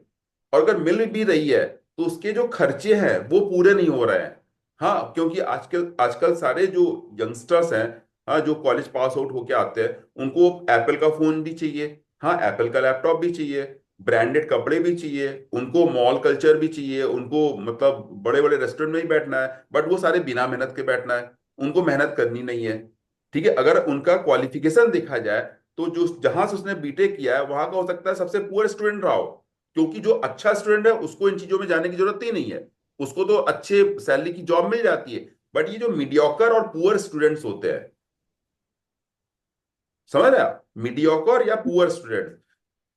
और अगर मिल भी रही है तो उसके जो खर्चे हैं वो पूरे नहीं हो रहे हैं। हाँ, क्योंकि आजकल आजकल सारे जो यंगस्टर्स हैं, हाँ, जो कॉलेज पास आउट होके आते हैं, उनको एप्पल का फोन भी चाहिए, हाँ, एप्पल का लैपटॉप भी चाहिए, ब्रांडेड कपड़े भी चाहिए, उनको मॉल कल्चर भी चाहिए, उनको मतलब बड़े बड़े रेस्टोरेंट में ही बैठना है, बट वो सारे बिना मेहनत के बैठना है, उनको मेहनत करनी नहीं है। ठीक है, अगर उनका क्वालिफिकेशन देखा जाए तो जो जहां से उसने बीटेक किया है वहां का हो सकता है सबसे पुअर स्टूडेंट रहा हो, क्योंकि जो अच्छा स्टूडेंट है उसको इन चीजों में जाने की जरूरत ही नहीं है, उसको तो अच्छे सैलरी की जॉब मिल जाती है। बट ये जो मीडियोकर और पुअर स्टूडेंट्स होते हैं, समझ रहे आप, मीडियोकर या पुअर स्टूडेंट,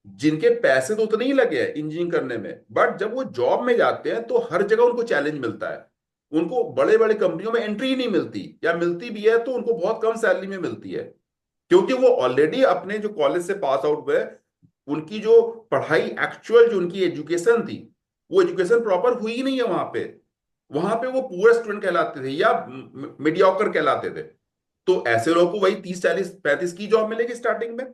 जिनके पैसे तो उतने ही लगे हैं इंजीनियरिंग करने में, बट जब वो जॉब में जाते हैं तो हर जगह उनको चैलेंज मिलता है, उनको बड़े बड़े कंपनियों में एंट्री ही नहीं मिलती, या मिलती भी है तो उनको बहुत कम सैलरी में मिलती है, क्योंकि वो ऑलरेडी अपने जो कॉलेज से पास आउट हुए, उनकी जो पढ़ाई, एक्चुअल जो उनकी एजुकेशन थी, वो एजुकेशन प्रॉपर हुई ही नहीं है वहां पे, वहां पे वो पूरे स्टूडेंट कहलाते थे या मीडियोकर कहलाते थे। तो ऐसे लोगों को वही 30 40 35 की जॉब मिलेगी स्टार्टिंग में।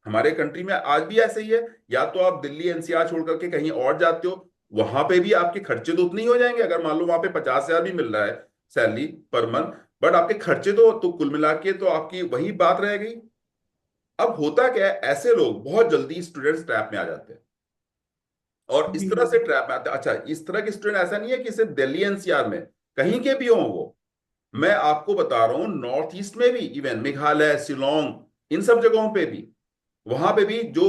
हमारे कंट्री में आज भी ऐसे ही है, या तो आप दिल्ली एनसीआर छोड़ करके कहीं और जाते हो, वहां पे भी आपके खर्चे तो उतने ही हो जाएंगे, अगर मान लो वहां पे 50,000 भी मिल रहा है सैलरी पर मंथ, बट आपके खर्चे तो कुल मिला के तो आपकी वही बात रह गई। अब होता क्या है, ऐसे लोग बहुत जल्दी स्टूडेंट्स ट्रैप में आ जाते हैं, और इस तरह से हम्म। ट्रैप में आते हैं। अच्छा, इस तरह के स्टूडेंट ऐसा नहीं है कि सिर्फ दिल्ली एनसीआर में, कहीं के भी हों वो, मैं आपको बता रहा हूँ नॉर्थ ईस्ट में भी, इवन मेघालय, शिलोंग, इन सब जगहों पे भी, वहां पे भी जो,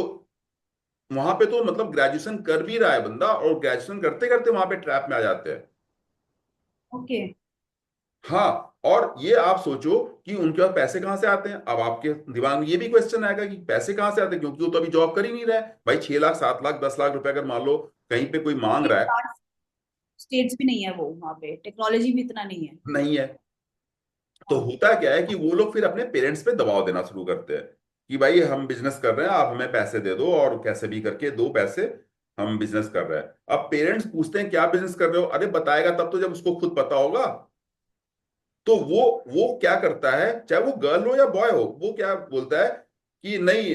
वहां पे तो मतलब ग्रेजुएशन कर भी रहा है बंदा, और ग्रेजुएशन करते करते वहां पे ट्रैप में आ जाते हैं। ओके। हाँ, और ये आप सोचो कि उनके पास पैसे कहाँ से आते हैं। अब आपके दिमाग में ये भी क्वेश्चन आएगा कि पैसे कहाँ से आते हैं, क्योंकि वो तो अभी जॉब कर ही नहीं रहा है भाई। 6 लाख 7 लाख 10 लाख रुपए अगर मान लो कहीं पे कोई मांग रहा है, स्टेट्स भी नहीं है वो, वहाँ पे टेक्नोलॉजी भी इतना नहीं है। नहीं है, तो हाँ। होता क्या है कि वो लोग फिर अपने पेरेंट्स पे दबाव देना शुरू करते हैं कि भाई हम बिजनेस कर रहे हैं, आप हमें पैसे दे दो, और कैसे भी करके दो पैसे, हम बिजनेस कर रहे हैं। अब पेरेंट्स पूछते हैं क्या बिजनेस कर रहे हो, अरे बताएगा तब तो जब उसको खुद पता होगा। तो वो क्या करता है, चाहे वो गर्ल हो या बॉय हो, वो क्या बोलता है कि नहीं,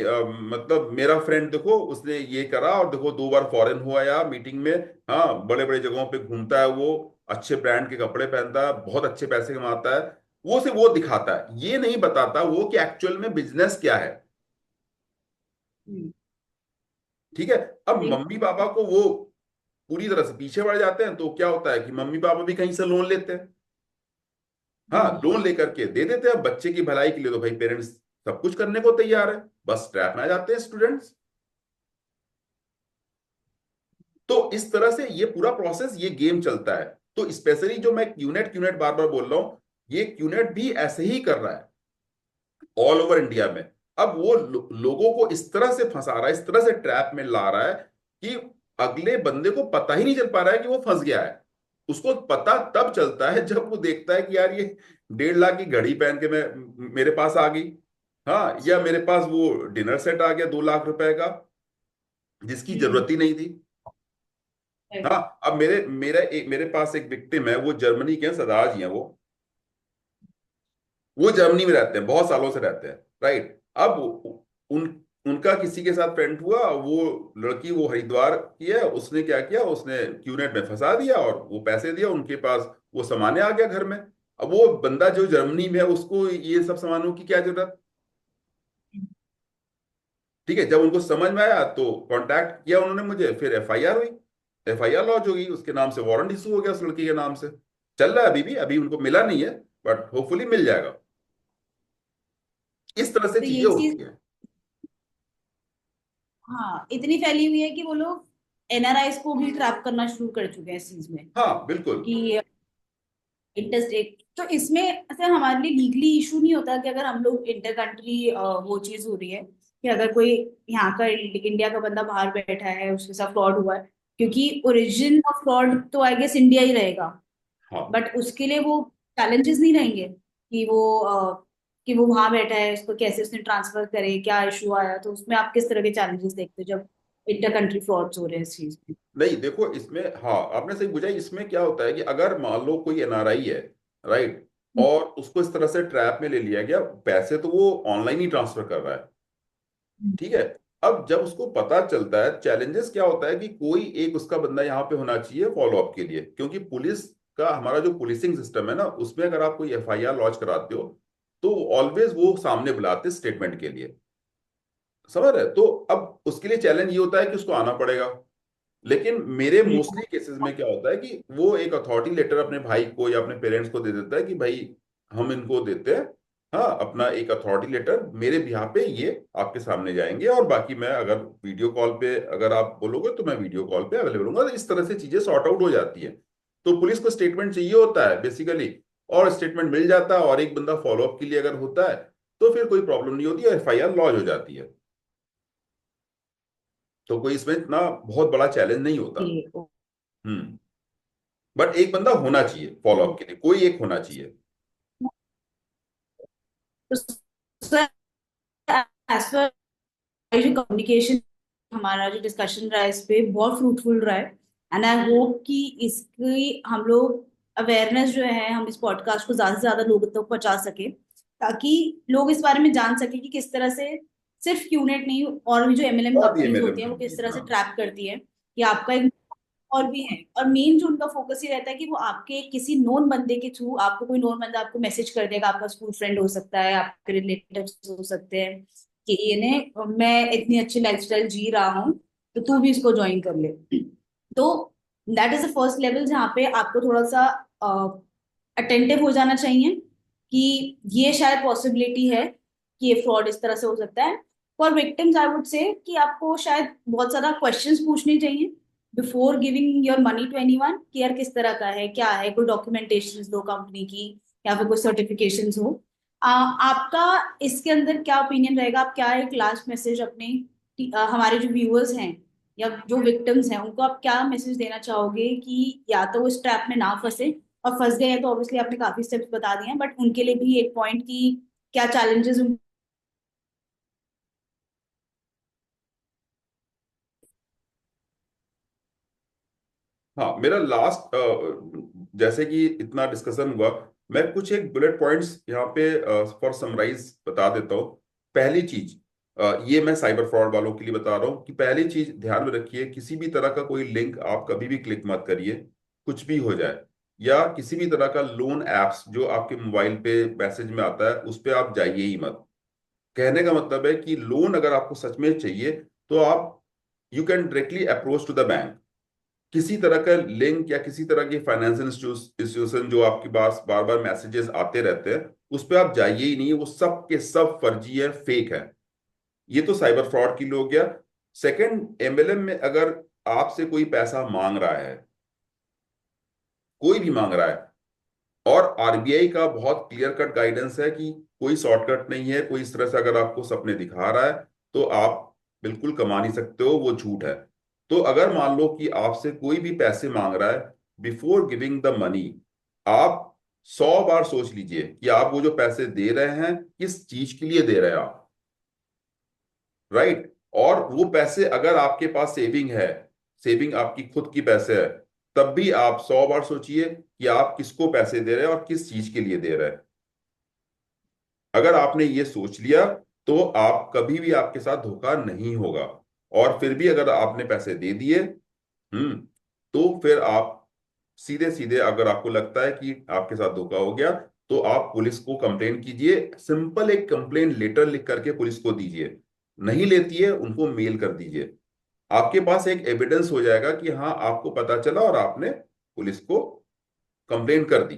मतलब मेरा फ्रेंड देखो उसने ये करा, और देखो 2 बार फॉरेन हुआ या मीटिंग में, हाँ, बड़े बड़े जगहों पे घूमता है वो, अच्छे ब्रांड के कपड़े पहनता है, बहुत अच्छे पैसे कमाता है, वो सिर्फ वो दिखाता है, ये नहीं बताता वो कि एक्चुअल में बिजनेस क्या है। हम्म। ठीक है। अब सही मम्मी पापा को वो पूरी तरह से पीछे पड़ जाते हैं, तो क्या होता है कि मम्मी पापा भी कहीं से लोन लेते हैं, हाँ, हम्म। लोन लेकर के दे देते हैं बच्चे की भलाई के लिए, तो भाई पेरेंट्स सब कुछ करने को तैयार है, बस ट्रैप में आ जाते हैं स्टूडेंट्स। तो इस तरह से ये पूरा प्रोसेस, ये गेम चलता है। तो स्पेशली जो मैं क्यूनेट क्यूनेट बार बार बोल रहा हूं, ये क्यूनेट भी ऐसे ही कर रहा है ऑल ओवर इंडिया में। अब वो लोगों को इस तरह से फंसा रहा है, इस तरह से ट्रैप में ला रहा है कि अगले बंदे को पता ही नहीं चल पा रहा है कि वो फंस गया है। उसको पता तब चलता है जब वो देखता है कि यार ये 1.5 लाख की घड़ी पहन के मैं मेरे पास आ गई, हाँ, या मेरे पास वो डिनर सेट आ गया 2 लाख रुपए का, जिसकी हम्म। जरूरत ही नहीं थी। हाँ, अब मेरे पास एक विक्टिम है, वो जर्मनी के हैं, सरदार जी हैं वो जर्मनी में रहते हैं, बहुत सालों से रहते हैं, राइट। अब उन उनका किसी के साथ फ्रेंड हुआ, वो लड़की वो हरिद्वार की है, उसने क्या किया, उसने क्यूनेट में फंसा दिया और वो पैसे दिया उनके पास, वो सामान आ गया घर में। अब वो बंदा जो जर्मनी में है, उसको ये सब सामानों की क्या जरूरत। ठीक है, जब उनको समझ में आया तो कांटेक्ट किया उन्होंने मुझे, फिर एफआईआर हुई, एफआईआर लॉन्च होगी, उसके नाम से वारंट इशू हो गया उस लड़की के नाम से। चल रहा है अभी भी, अभी उनको मिला नहीं है, बट होपफुली मिल जाएगा। इस तरह से तो चीजें ये चीज, होती हैं। हाँ, इतनी फैली हुई है कि वो लोग एनआरआईज को भी ट्रैप करना शुरू कर चुके हैं इस चीज में हाँ बिल्कुल। कि इंटरस्टेट। तो इसमें ऐसे हमारे लिए लीगली इशू नहीं होता कि अगर हम लोग इंटर कंट्री वो चीज हो रही है कि अगर कोई यहाँ का इंडिया का बंदा बाहर बैठा है, उसके साथ फ्रॉड हुआ है, क्योंकि ओरिजिन ऑफ फ्रॉड तो आई गेस इंडिया ही रहेगा, हाँ बट उसके लिए वो चैलेंजेस नहीं रहेंगे कि वो वहां बैठा है, उसको कैसे उसने ट्रांसफर करे, क्या इशू आया, तो उसमें आप किस तरह के चैलेंजेस देखते हो जब इंटर कंट्री फ्रॉड्स हो रहे हैं इस चीज में? नहीं, देखो इसमें, हाँ आपने सही पूछा, इसमें क्या होता है कि अगर मान लो कोई एनआरआई है, राइट, और उसको इस तरह से ट्रैप में ले लिया गया, पैसे तो वो ऑनलाइन ही ट्रांसफर कर रहा है, ठीक है। अब जब उसको पता चलता है, चैलेंजेस क्या होता है कि कोई एक उसका बंदा यहाँ पे होना चाहिए फॉलो अप के लिए, क्योंकि पुलिस का, हमारा जो पुलिसिंग सिस्टम है ना, उसमें अगर आप कोई एफआईआर लॉन्च कराते हो तो ऑलवेज वो सामने बुलाते स्टेटमेंट के लिए, समझ रहे, तो अब उसके लिए चैलेंज ये होता है कि उसको आना पड़ेगा। लेकिन मेरे मोस्टली केसेस में क्या होता है कि वो एक अथॉरिटी लेटर अपने भाई को या अपने पेरेंट्स को दे देता है कि भाई हम इनको देते हैं, हाँ, अपना एक अथॉरिटी लेटर मेरे बिहाफ पे, ये आपके सामने जाएंगे, और बाकी मैं अगर वीडियो कॉल पे अगर आप बोलोगे तो मैं वीडियो कॉल पे अवेलेबल हूंगा, तो इस तरह से चीजें सॉर्ट आउट हो जाती है। तो पुलिस को स्टेटमेंट चाहिए होता है बेसिकली, और स्टेटमेंट मिल जाता है, और एक बंदा फॉलोअप के लिए अगर होता है तो फिर कोई प्रॉब्लम नहीं होती, एफआईआर लॉन्च हो जाती है। तो कोई इसमें इतना बहुत बड़ा चैलेंज नहीं होता। ओके। हम्म। बट एक बंदा होना चाहिए फॉलोअप के लिए, कोई एक होना चाहिए। तो सर, एज पर जो कम्युनिकेशन, हमारा जो डिस्कशन रहा है इस पे बहुत फ्रूटफुल रहा है, एंड आई होप कि इसकी हम लोग अवेयरनेस जो है, हम इस पॉडकास्ट को ज्यादा से ज्यादा लोगों तक पहुंचा सके, ताकि लोग इस बारे में जान सके कि किस तरह से सिर्फ क्यूनेट नहीं, और भी जो एमएलएम और भी कंपनीज एमएलएम होती हैं वो किस कंपनीज, तरह से हाँ। ट्रैप करती है कि आपका एक, और भी है, और मेन जो उनका फोकस ये रहता है कि वो आपके किसी नोन बंदे के थ्रू, आपको कोई नोन बंदा आपको मैसेज कर देगा, आपका स्कूल फ्रेंड हो सकता है, आपके रिलेटिव्स हो सकते हैं, कि ये ने मैं इतनी अच्छी लाइफस्टाइल जी रहा हूँ, तो तू भी इसको ज्वाइन कर ले। तो that is the first level जहाँ पे आपको थोड़ा सा अटेंटिव हो जाना चाहिए कि ये शायद पॉसिबिलिटी है कि ये फ्रॉड इस तरह से हो सकता है। For victims I would say कि आपको शायद बहुत ज्यादा क्वेश्चंस पूछने चाहिए before giving your money to anyone, कि यार किस तरह का है, क्या है, कोई डॉक्यूमेंटेशन दो कंपनी की, या फिर कोई सर्टिफिकेशंस हो। आपका इसके अंदर क्या ओपिनियन रहेगा? आप क्या एक लास्ट मैसेज अपने हमारे जो व्यूअर्स हैं या जो विक्टिम्स हैं उनको आप क्या मैसेज देना चाहोगे कि या तो वो इस ट्रैप में ना फंसे, और फंस गए हैं तो ऑब्वियसली आपने काफी स्टेप्स बता दिए हैं, बट उनके लिए भी एक पॉइंट की क्या चैलेंजेस। हाँ, मेरा लास्ट, जैसे कि इतना डिस्कशन हुआ, मैं कुछ एक बुलेट पॉइंट्स यहाँ पे फॉर समराइज बता देता हूँ। पहली चीज, ये मैं साइबर फ्रॉड वालों के लिए बता रहा हूँ कि पहली चीज ध्यान में रखिए, किसी भी तरह का कोई लिंक आप कभी भी क्लिक मत करिए, कुछ भी हो जाए, या किसी भी तरह का लोन एप्स जो आपके मोबाइल पे मैसेज में आता है उस पे आप जाइए ही मत। कहने का मतलब है कि लोन अगर आपको सच में चाहिए तो आप, you can directly approach to the bank. किसी तरह का लिंक या किसी तरह की फाइनेंशियल इंस्टीट्यूशन जो आपके पास बार बार मैसेजेस आते रहते हैं, उस पर आप जाइए ही नहीं, वो सब के सब फर्जी है, फेक है। ये तो साइबर फ्रॉड की हो गया। सेकंड, एमएलएम में अगर आपसे कोई पैसा मांग रहा है, कोई भी मांग रहा है, और आरबीआई का बहुत क्लियर कट गाइडेंस है कि कोई शॉर्टकट नहीं है, कोई इस तरह से अगर आपको सपने दिखा रहा है तो आप बिल्कुल कमा नहीं सकते हो, वो झूठ है। तो अगर मान लो कि आपसे कोई भी पैसे मांग रहा है, बिफोर गिविंग द मनी आप 100 बार सोच लीजिए कि आप वो जो पैसे दे रहे हैं किस चीज के लिए दे रहे हैं आप, राइट। और वो पैसे अगर आपके पास सेविंग है, सेविंग आपकी खुद की पैसे है, तब भी आप 100 बार सोचिए कि आप किसको पैसे दे रहे हैं और किस चीज के लिए दे रहे हैं। अगर आपने ये सोच लिया तो आप कभी भी आपके साथ धोखा नहीं होगा। और फिर भी अगर आपने पैसे दे दिए, तो फिर आप सीधे सीधे, अगर आपको लगता है कि आपके साथ धोखा हो गया, तो आप पुलिस को कंप्लेन कीजिए। सिंपल एक कंप्लेन लेटर लिख करके पुलिस को दीजिए। नहीं लेती है, उनको मेल कर दीजिए। आपके पास एक एविडेंस हो जाएगा कि हाँ आपको पता चला और आपने पुलिस को कंप्लेन कर दी।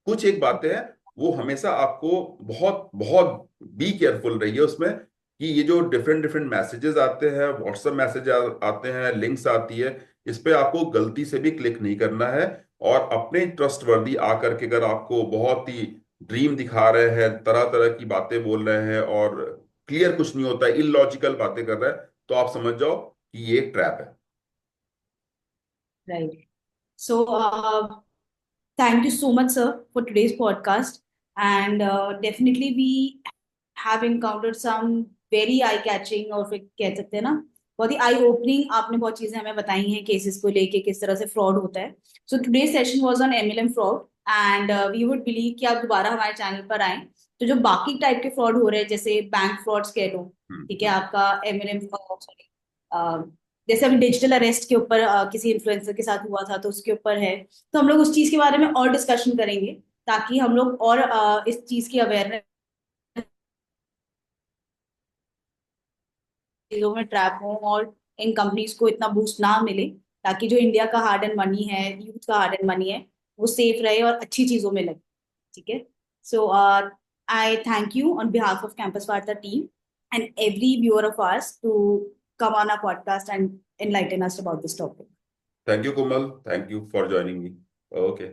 कुछ एक बातें हैं वो हमेशा आपको बहुत बहुत बी केयरफुल रहिए उसमें, कि ये जो डिफरेंट डिफरेंट मैसेजेस आते हैं, व्हाट्सएप मैसेज आते हैं, लिंक्स आती है, इस पे आपको गलती से भी क्लिक नहीं करना है। और अपने ट्रस्टवर्दी आकर के अगर आपको बहुत ही ड्रीम दिखा रहे हैं, तरह तरह की बातें बोल रहे हैं और क्लियर कुछ नहीं होता है, इलॉजिकल बातें कर रहे हैं, तो आप समझ जाओ कि ये एक ट्रैप है। Right. So, thank you so much, sir, for today's podcast. And definitely, we have encountered some very eye-catching, और फिर कह सकते हैं ना, बहुत ही आई ओपनिंग आपने बहुत चीजें हमें बताई हैं केसेस को लेके, किस तरह से फ्रॉड होता है। So today session was on MLM fraud, and we would believe कि आप दोबारा हमारे चैनल पर आए तो जो बाकी टाइप के फ्रॉड हो रहे हैं, जैसे बैंक फ्रॉड्स कह लो, ठीक है, हम्म। आपका एमएलएम, सॉरी, जैसे अभी डिजिटल अरेस्ट के ऊपर किसी इन्फ्लुएंसर के साथ हुआ था, तो उसके ऊपर है। तो हम लोग उस चीज के बारे में और डिस्कशन करेंगे, ताकि हम लोग और इस चीज की अवेयरनेस, चीजों में ट्रैप हो और इन कंपनीज को इतना बूस्ट ना मिले, ताकि जो इंडिया का हार्ड एंड मनी है, यूथ का हार्ड एंड मनी है, वो सेफ रहे और अच्छी चीजों में लगे। ठीक है। So I thank you on behalf of campus Varta team and every viewer of ours to come on our podcast and enlighten us about this topic. Thank you Komal, thank you for joining me. Okay.